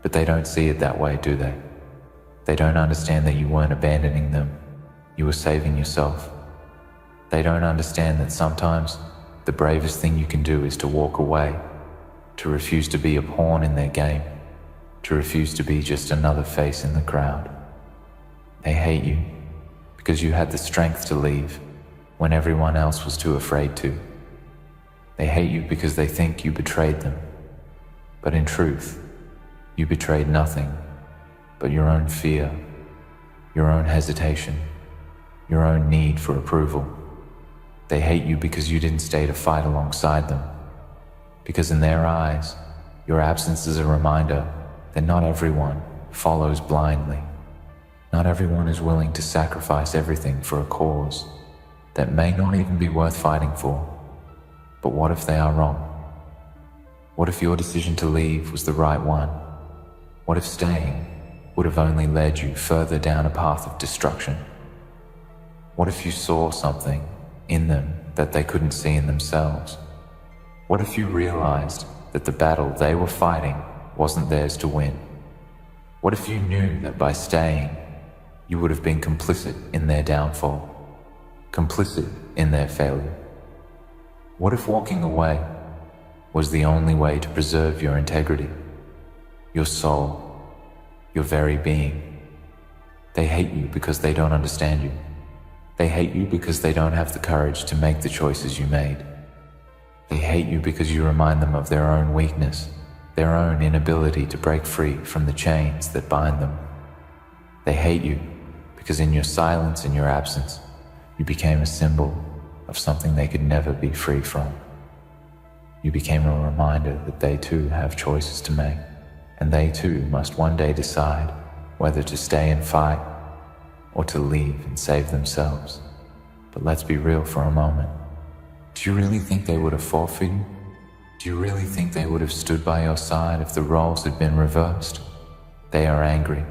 But they don't see it that way, do they? They don't understand that you weren't abandoning them. You were saving yourself. They don't understand that sometimes the bravest thing you can do is to walk away, to refuse to be a pawn in their game, to refuse to be just another face in the crowd. They hate you because you had the strength to leave when everyone else was too afraid to. They hate you because they think you betrayed them. But in truth, you betrayed nothing but your own fear, your own hesitation, your own need for approval. They hate you because you didn't stay to fight alongside them. Because in their eyes, your absence is a reminder that not everyone follows blindly. Not everyone is willing to sacrifice everything for a cause that may not even be worth fighting for. But what if they are wrong? What if your decision to leave was the right one? What if staying would have only led you further down a path of destruction? What if you saw something in them that they couldn't see in themselves? What if you realized that the battle they were fighting wasn't theirs to win? What if you knew that by staying, you would have been complicit in their downfall, complicit in their failure? What if walking away was the only way to preserve your integrity, your soul, your very being? They hate you because they don't understand you. They hate you because they don't have the courage to make the choices you made. They hate you because you remind them of their own weakness, their own inability to break free from the chains that bind them. They hate you because in your silence and your absence, you became a symbol of something they could never be free from. You became a reminder that they too have choices to make, and they too must one day decide whether to stay and fight or to leave and save themselves. But let's be real for a moment. Do you really think they would have fought for you? Do you really think they would have stood by your side if the roles had been reversed? They are angry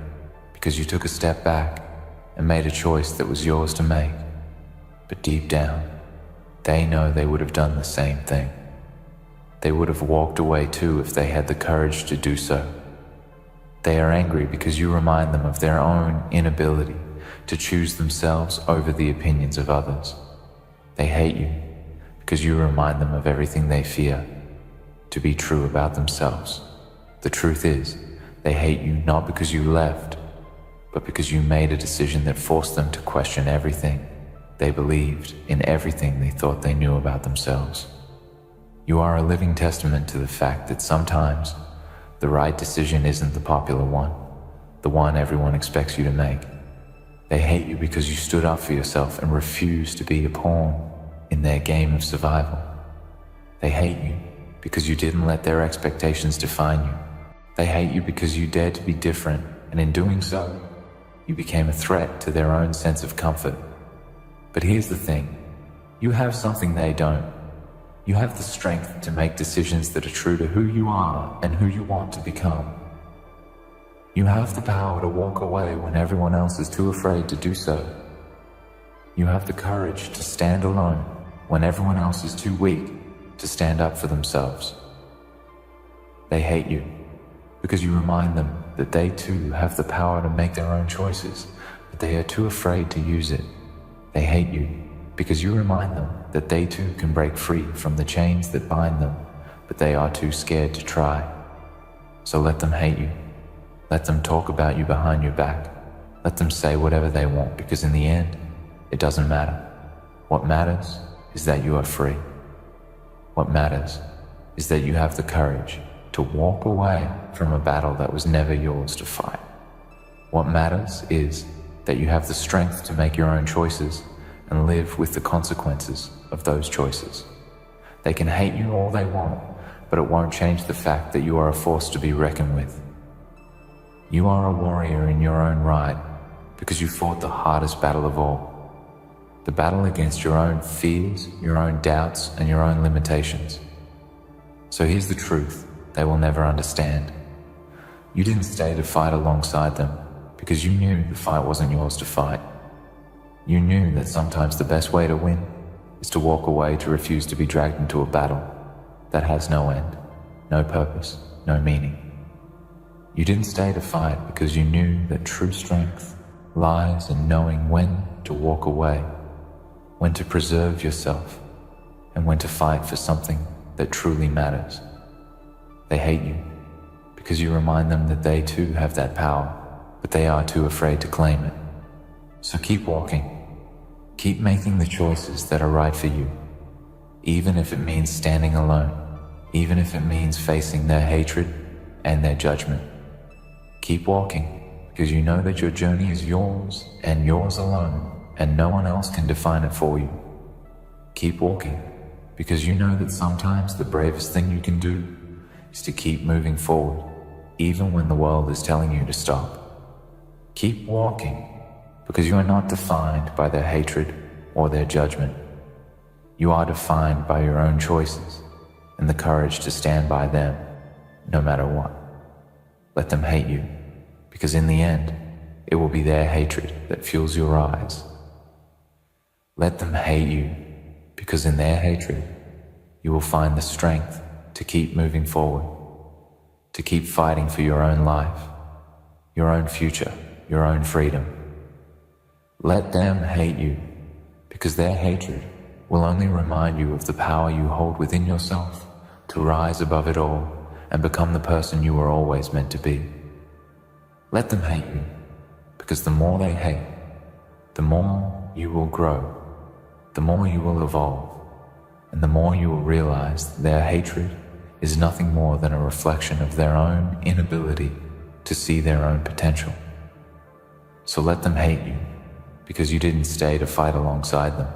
because you took a step back and made a choice that was yours to make. But deep down, they know they would have done the same thing. They would have walked away too if they had the courage to do so. They are angry because you remind them of their own inability to choose themselves over the opinions of others. They hate you because you remind them of everything they fear to be true about themselves. The truth is, they hate you not because you left, but because you made a decision that forced them to question everything they believed in everything they thought they knew about themselves. You are a living testament to the fact that sometimes the right decision isn't the popular one, the one everyone expects you to make. They hate you because you stood up for yourself and refused to be a pawn in their game of survival. They hate you because you didn't let their expectations define you. They hate you because you dared to be different, and in doing so, you became a threat to their own sense of comfort. But here's the thing, you have something they don't. You have the strength to make decisions that are true to who you are and who you want to become. You have the power to walk away when everyone else is too afraid to do so. You have the courage to stand alone when everyone else is too weak to stand up for themselves. They hate you because you remind them that they too have the power to make their own choices, but they are too afraid to use it. They hate you because you remind them that they too can break free from the chains that bind them, but they are too scared to try. So let them hate you. Let them talk about you behind your back. Let them say whatever they want, because in the end, it doesn't matter. What matters is that you are free. What matters is that you have the courage to walk away from a battle that was never yours to fight. What matters is that you have the strength to make your own choices and live with the consequences of those choices. They can hate you all they want, but it won't change the fact that you are a force to be reckoned with. You are a warrior in your own right because you fought the hardest battle of all, the battle against your own fears, your own doubts, and your own limitations. So here's the truth they will never understand. You didn't stay to fight alongside them because you knew the fight wasn't yours to fight. You knew that sometimes the best way to win is to walk away, to refuse to be dragged into a battle that has no end, no purpose, no meaning. You didn't stay to fight because you knew that true strength lies in knowing when to walk away, when to preserve yourself, and when to fight for something that truly matters. They hate you because you remind them that they too have that power, but they are too afraid to claim it. So keep walking. Keep making the choices that are right for you, even if it means standing alone, even if it means facing their hatred and their judgment. Keep walking because you know that your journey is yours and yours alone, and no one else can define it for you. Keep walking because you know that sometimes the bravest thing you can do is to keep moving forward, even when the world is telling you to stop. Keep walking because you are not defined by their hatred or their judgment. You are defined by your own choices and the courage to stand by them, no matter what. Let them hate you, because in the end, it will be their hatred that fuels your rise. Let them hate you, because in their hatred, you will find the strength to keep moving forward, to keep fighting for your own life, your own future, your own freedom. Let them hate you, because their hatred will only remind you of the power you hold within yourself to rise above it all and become the person you were always meant to be. Let them hate you, because the more they hate, the more you will grow, the more you will evolve, and the more you will realize their hatred is nothing more than a reflection of their own inability to see their own potential. So let them hate you, because you didn't stay to fight alongside them.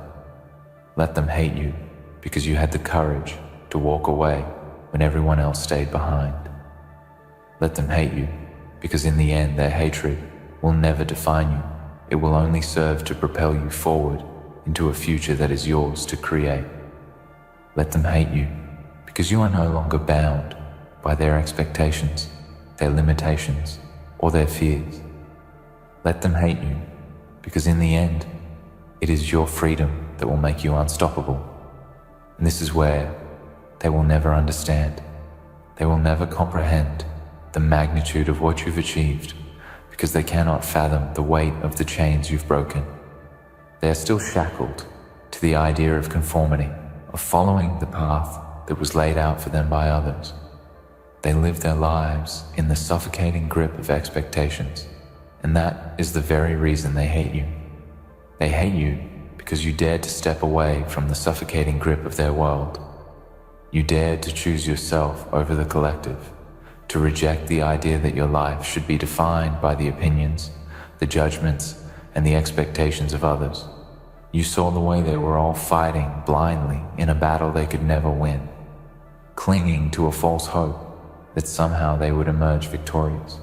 Let them hate you because you had the courage to walk away when everyone else stayed behind. Let them hate you because in the end their hatred will never define you. It will only serve to propel you forward into a future that is yours to create. Let them hate you because you are no longer bound by their expectations, their limitations, or their fears. Let them hate you because in the end, it is your freedom that will make you unstoppable. And this is where they will never understand. They will never comprehend the magnitude of what you've achieved because they cannot fathom the weight of the chains you've broken. They are still shackled to the idea of conformity, of following the path that was laid out for them by others. They live their lives in the suffocating grip of expectations, and that is the very reason they hate you. They hate you because you dared to step away from the suffocating grip of their world. You dared to choose yourself over the collective, to reject the idea that your life should be defined by the opinions, the judgments, and the expectations of others. You saw the way they were all fighting blindly in a battle they could never win, clinging to a false hope that somehow they would emerge victorious.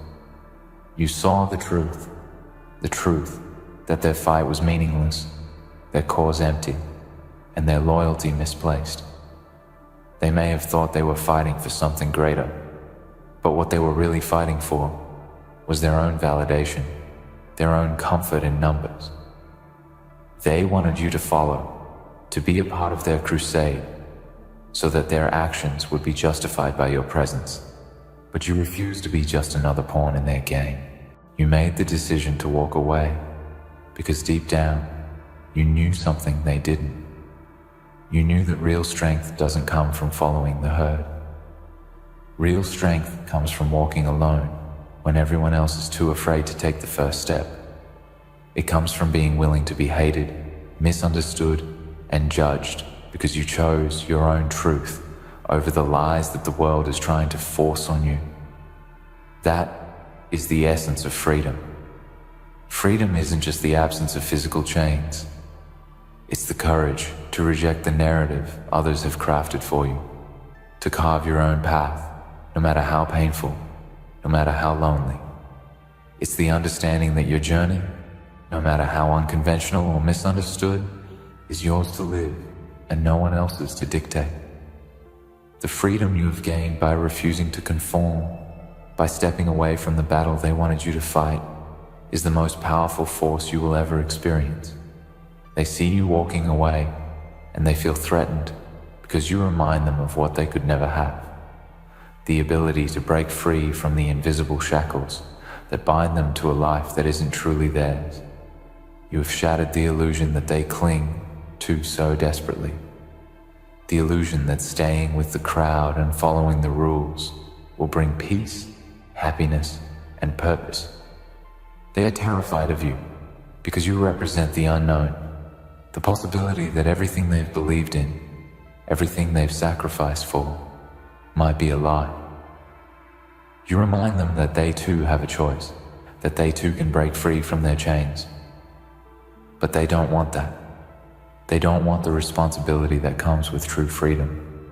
You saw the truth that their fight was meaningless, their cause empty, and their loyalty misplaced. They may have thought they were fighting for something greater, but what they were really fighting for was their own validation, their own comfort in numbers. They wanted you to follow, to be a part of their crusade, so that their actions would be justified by your presence. But you refused to be just another pawn in their game. You made the decision to walk away, because deep down, you knew something they didn't. You knew that real strength doesn't come from following the herd. Real strength comes from walking alone when everyone else is too afraid to take the first step. It comes from being willing to be hated, misunderstood, and judged because you chose your own truth over the lies that the world is trying to force on you. That is the essence of freedom. Freedom isn't just the absence of physical chains. It's the courage to reject the narrative others have crafted for you, to carve your own path, no matter how painful, no matter how lonely. It's the understanding that your journey, no matter how unconventional or misunderstood, is yours to live and no one else's to dictate. The freedom you have gained by refusing to conform, by stepping away from the battle they wanted you to fight, is the most powerful force you will ever experience. They see you walking away, and they feel threatened because you remind them of what they could never have. The ability to break free from the invisible shackles that bind them to a life that isn't truly theirs. You have shattered the illusion that they cling to so desperately. The illusion that staying with the crowd and following the rules will bring peace, happiness, and purpose. They are terrified of you because you represent the unknown, the possibility that everything they've believed in, everything they've sacrificed for, might be a lie. You remind them that they too have a choice, that they too can break free from their chains. But they don't want that. They don't want the responsibility that comes with true freedom.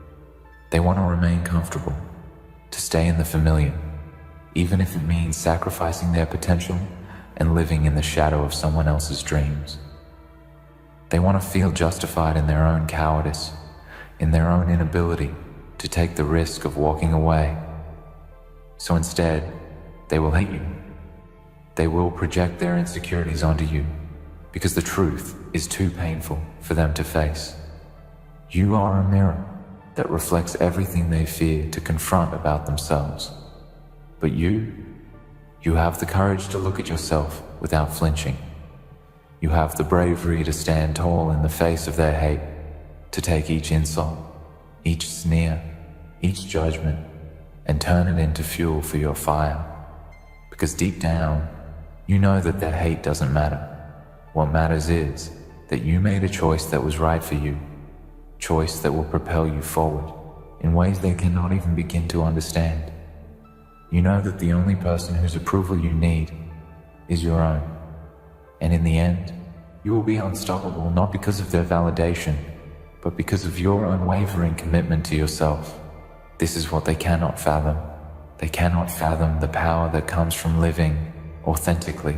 They want to remain comfortable, to stay in the familiar, even if it means sacrificing their potential and living in the shadow of someone else's dreams. They want to feel justified in their own cowardice, in their own inability to take the risk of walking away. So instead, they will hate you. They will project their insecurities onto you because the truth is too painful for them to face. You are a mirror that reflects everything they fear to confront about themselves. But you have the courage to look at yourself without flinching. You have the bravery to stand tall in the face of their hate, to take each insult, each sneer, each judgment, and turn it into fuel for your fire. Because deep down, you know that their hate doesn't matter. What matters is that you made a choice that was right for you, choice that will propel you forward in ways they cannot even begin to understand. You know that the only person whose approval you need is your own. And in the end, you will be unstoppable not because of their validation, but because of your unwavering commitment to yourself. This is what they cannot fathom. They cannot fathom the power that comes from living authentically,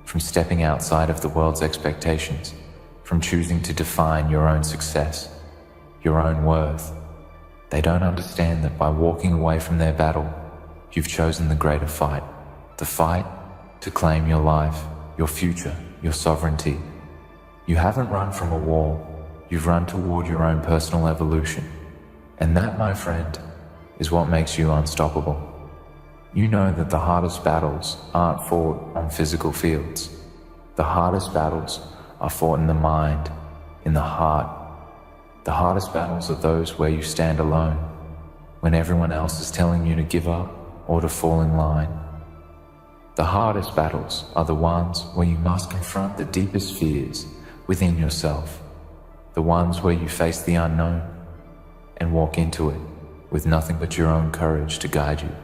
from stepping outside of the world's expectations, from choosing to define your own success, your own worth. They don't understand that by walking away from their battle, you've chosen the greater fight, the fight to claim your life, your future, your sovereignty. You haven't run from a war, you've run toward your own personal evolution. And that, my friend, is what makes you unstoppable. You know that the hardest battles aren't fought on physical fields. The hardest battles are fought in the mind, in the heart. The hardest battles are those where you stand alone, when everyone else is telling you to give up or to fall in line. The hardest battles are the ones where you must confront the deepest fears within yourself, the ones where you face the unknown and walk into it with nothing but your own courage to guide you.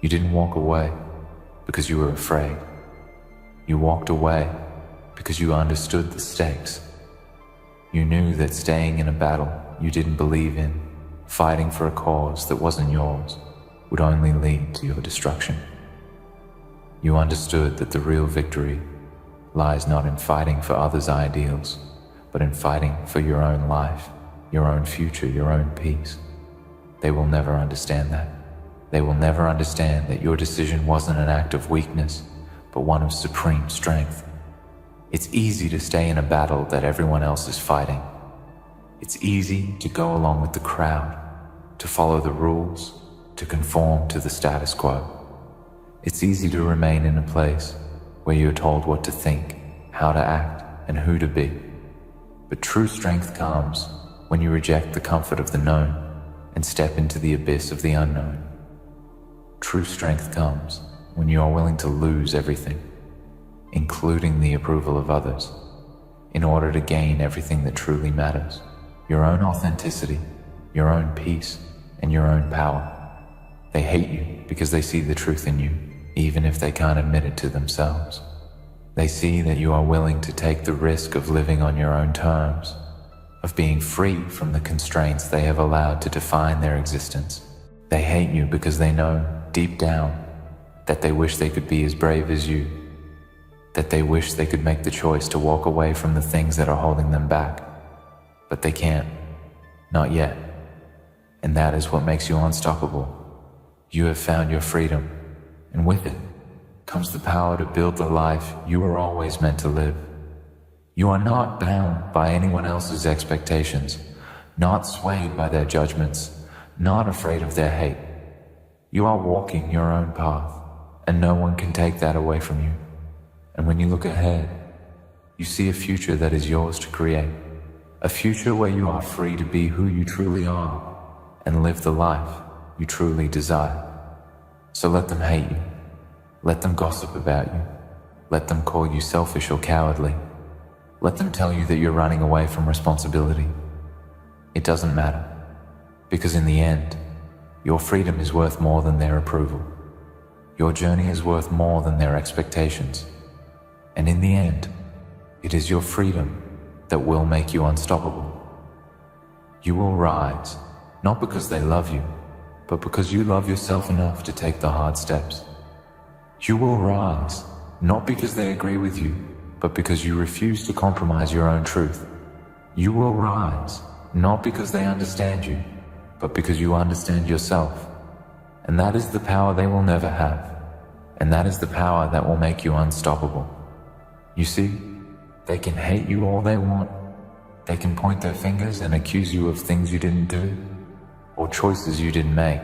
You didn't walk away because you were afraid. You walked away because you understood the stakes. You knew that staying in a battle you didn't believe in, fighting for a cause that wasn't yours, would only lead to your destruction. You understood that the real victory lies not in fighting for others' ideals, but in fighting for your own life, your own future, your own peace. They will never understand that. They will never understand that your decision wasn't an act of weakness, but one of supreme strength. It's easy to stay in a battle that everyone else is fighting. It's easy to go along with the crowd, to follow the rules, to conform to the status quo. It's easy to remain in a place where you're told what to think, how to act, and who to be. But true strength comes when you reject the comfort of the known and step into the abyss of the unknown. True strength comes when you are willing to lose everything, including the approval of others, in order to gain everything that truly matters: your own authenticity, your own peace, and your own power. They hate you because they see the truth in you, even if they can't admit it to themselves. They see that you are willing to take the risk of living on your own terms, of being free from the constraints they have allowed to define their existence. They hate you because they know, deep down, that they wish they could be as brave as you, that they wish they could make the choice to walk away from the things that are holding them back. But they can't. Not yet. And that is what makes you unstoppable. You have found your freedom, and with it comes the power to build the life you were always meant to live. You are not bound by anyone else's expectations, not swayed by their judgments, not afraid of their hate. You are walking your own path, and no one can take that away from you. And when you look ahead, you see a future that is yours to create, a future where you are free to be who you truly are and live the life you truly desire. So let them hate you. Let them gossip about you. Let them call you selfish or cowardly. Let them tell you that you're running away from responsibility. It doesn't matter, because in the end, your freedom is worth more than their approval. Your journey is worth more than their expectations. And in the end, it is your freedom that will make you unstoppable. You will rise, not because they love you, but because you love yourself enough to take the hard steps. You will rise, not because they agree with you, but because you refuse to compromise your own truth. You will rise, not because they understand you, but because you understand yourself. And that is the power they will never have. And that is the power that will make you unstoppable. You see, they can hate you all they want. They can point their fingers and accuse you of things you didn't do, or choices you didn't make.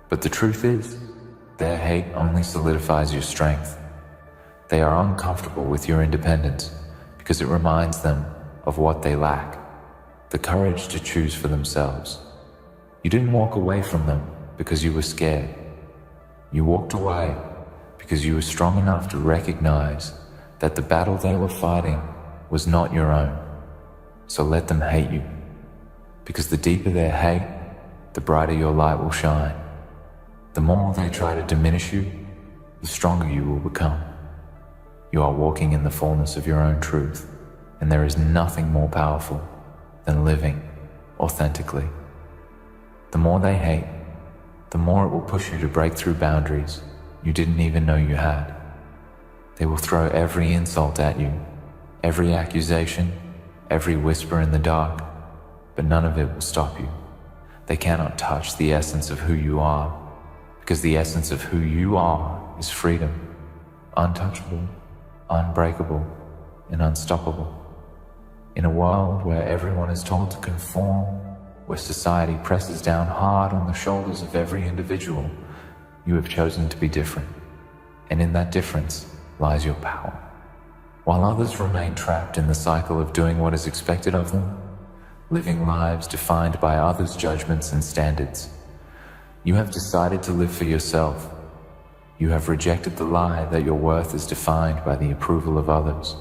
But the truth is, their hate only solidifies your strength. They are uncomfortable with your independence because it reminds them of what they lack: the courage to choose for themselves. You didn't walk away from them because you were scared. You walked away because you were strong enough to recognize that the battle they were fighting was not your own. So let them hate you, because the deeper their hate, the brighter your light will shine. The more they try to diminish you, the stronger you will become. You are walking in the fullness of your own truth, and there is nothing more powerful than living authentically. The more they hate, the more it will push you to break through boundaries you didn't even know you had. They will throw every insult at you, every accusation, every whisper in the dark, but none of it will stop you. They cannot touch the essence of who you are, because the essence of who you are is freedom, untouchable, unbreakable, and unstoppable. In a world where everyone is told to conform, where society presses down hard on the shoulders of every individual, you have chosen to be different. And in that difference lies your power. While others remain trapped in the cycle of doing what is expected of them, living lives defined by others' judgments and standards, you have decided to live for yourself. You have rejected the lie that your worth is defined by the approval of others,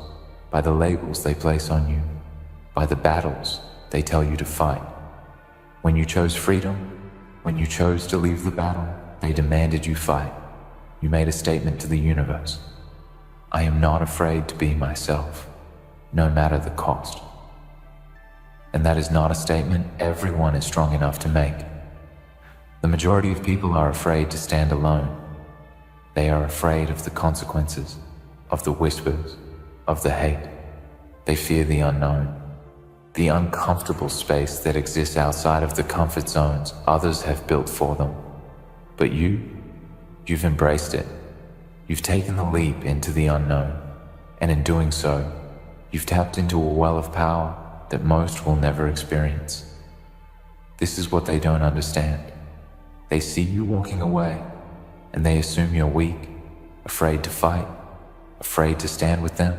by the labels they place on you, by the battles they tell you to fight. When you chose freedom, when you chose to leave the battle they demanded you fight, you made a statement to the universe. I am not afraid to be myself, no matter the cost. And that is not a statement everyone is strong enough to make. The majority of people are afraid to stand alone. They are afraid of the consequences, of the whispers, of the hate. They fear the unknown, the uncomfortable space that exists outside of the comfort zones others have built for them. But you've embraced it. You've taken the leap into the unknown, and in doing so, you've tapped into a well of power that most will never experience. This is what they don't understand. They see you walking away, and they assume you're weak, afraid to fight, afraid to stand with them.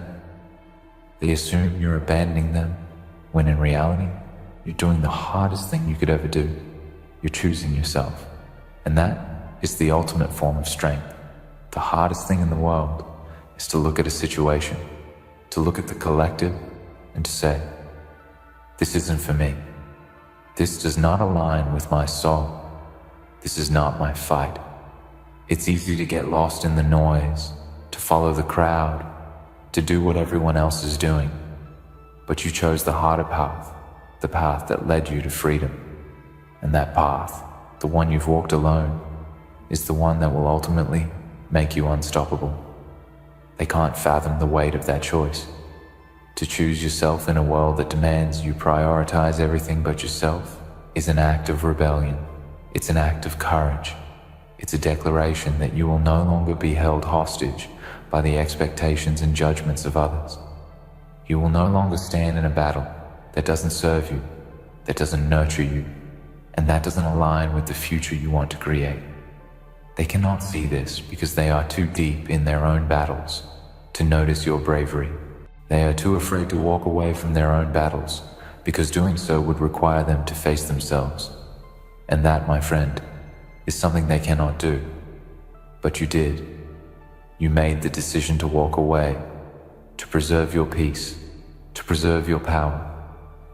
They assume you're abandoning them, when in reality, you're doing the hardest thing you could ever do. You're choosing yourself, and that is the ultimate form of strength. The hardest thing in the world is to look at a situation, to look at the collective, and to say, this isn't for me. This does not align with my soul. This is not my fight. It's easy to get lost in the noise, to follow the crowd, to do what everyone else is doing. But you chose the harder path, the path that led you to freedom. And that path, the one you've walked alone, is the one that will ultimately make you unstoppable. They can't fathom the weight of that choice. To choose yourself in a world that demands you prioritize everything but yourself is an act of rebellion. It's an act of courage. It's a declaration that you will no longer be held hostage by the expectations and judgments of others. You will no longer stand in a battle that doesn't serve you, that doesn't nurture you, and that doesn't align with the future you want to create. They cannot see this because they are too deep in their own battles to notice your bravery. They are too afraid to walk away from their own battles because doing so would require them to face themselves. And that, my friend, is something they cannot do. But you did. You made the decision to walk away, to preserve your peace, to preserve your power.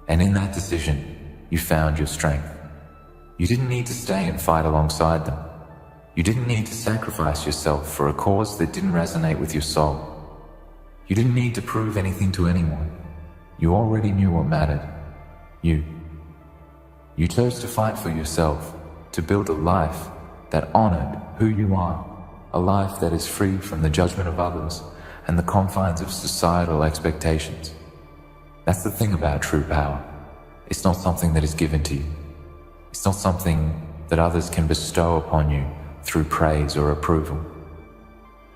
And in that decision, you found your strength. You didn't need to stay and fight alongside them. You didn't need to sacrifice yourself for a cause that didn't resonate with your soul. You didn't need to prove anything to anyone. You already knew what mattered. You chose to fight for yourself, to build a life that honored who you are, a life that is free from the judgment of others and the confines of societal expectations. That's the thing about true power. It's not something that is given to you. It's not something that others can bestow upon you through praise or approval.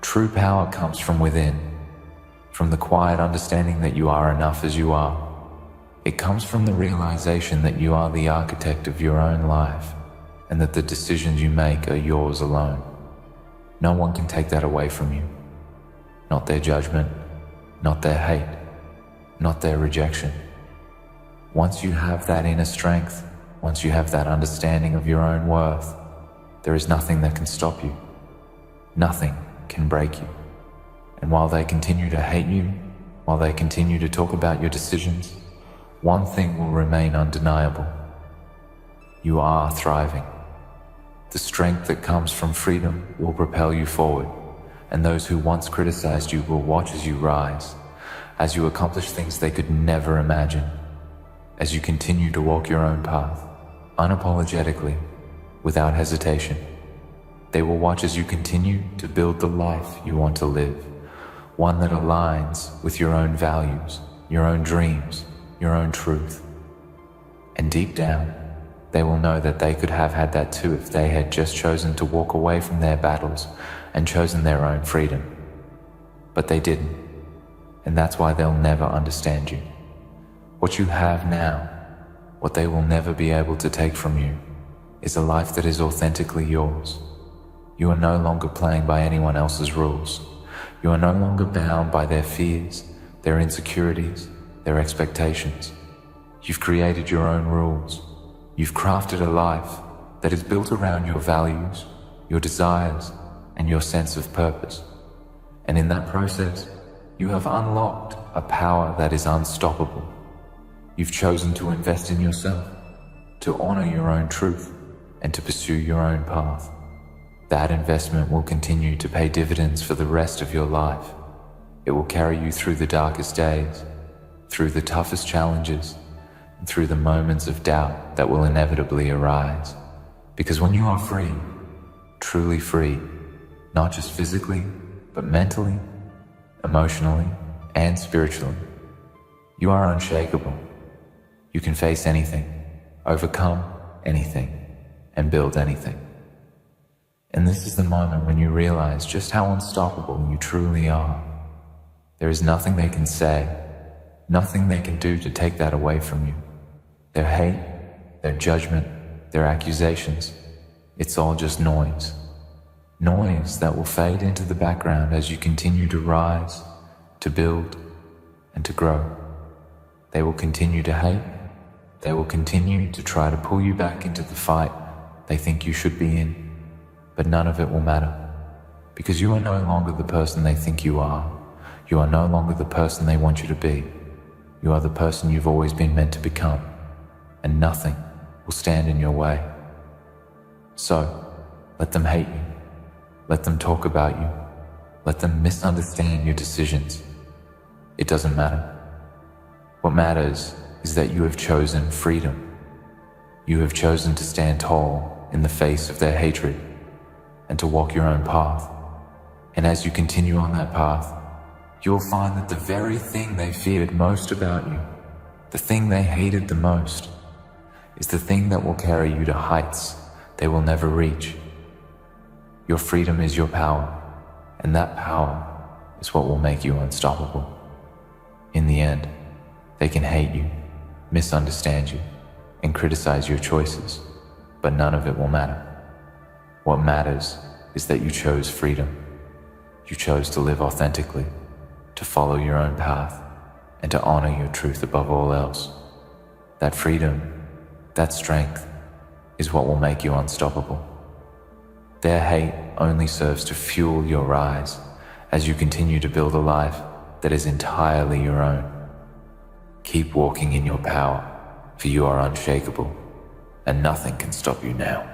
True power comes from within, from the quiet understanding that you are enough as you are. It comes from the realization that you are the architect of your own life and that the decisions you make are yours alone. No one can take that away from you. Not their judgment, not their hate, not their rejection. Once you have that inner strength, once you have that understanding of your own worth, there is nothing that can stop you. Nothing can break you. And while they continue to hate you, while they continue to talk about your decisions, one thing will remain undeniable. You are thriving. The strength that comes from freedom will propel you forward, and those who once criticized you will watch as you rise, as you accomplish things they could never imagine, as you continue to walk your own path, unapologetically, without hesitation. They will watch as you continue to build the life you want to live, one that aligns with your own values, your own dreams, your own truth. And deep down, they will know that they could have had that too if they had just chosen to walk away from their battles and chosen their own freedom. But they didn't, and that's why they'll never understand you. What you have now what they will never be able to take from you, is a life that is authentically yours. You are no longer playing by anyone else's rules. You are no longer bound by their fears, their insecurities, their expectations. You've created your own rules. You've crafted a life that is built around your values, your desires, and your sense of purpose. And in that process, you have unlocked a power that is unstoppable. You've chosen to invest in yourself, to honor your own truth, and to pursue your own path. That investment will continue to pay dividends for the rest of your life. It will carry you through the darkest days, through the toughest challenges, and through the moments of doubt that will inevitably arise. Because when you are free, truly free, not just physically, but mentally, emotionally, and spiritually, you are unshakable. You can face anything, overcome anything, and build anything. And this is the moment when you realize just how unstoppable you truly are. There is nothing they can say, nothing they can do to take that away from you. Their hate, their judgment, their accusations, it's all just noise. Noise that will fade into the background as you continue to rise, to build, and to grow. They will continue to hate. They will continue to try to pull you back into the fight they think you should be in. But none of it will matter, because you are no longer the person they think you are. You are no longer the person they want you to be. You are the person you've always been meant to become, and nothing will stand in your way. So, let them hate you. Let them talk about you. Let them misunderstand your decisions. It doesn't matter. What matters is that you have chosen freedom. You have chosen to stand tall in the face of their hatred and to walk your own path. And as you continue on that path, you will find that the very thing they feared most about you, the thing they hated the most, is the thing that will carry you to heights they will never reach. Your freedom is your power, and that power is what will make you unstoppable. In the end, they can hate you, misunderstand you, and criticize your choices, but none of it will matter. What matters is that you chose freedom. You chose to live authentically, to follow your own path, and to honor your truth above all else. That freedom, that strength, is what will make you unstoppable. Their hate only serves to fuel your rise as you continue to build a life that is entirely your own. Keep walking in your power, for you are unshakable, and nothing can stop you now.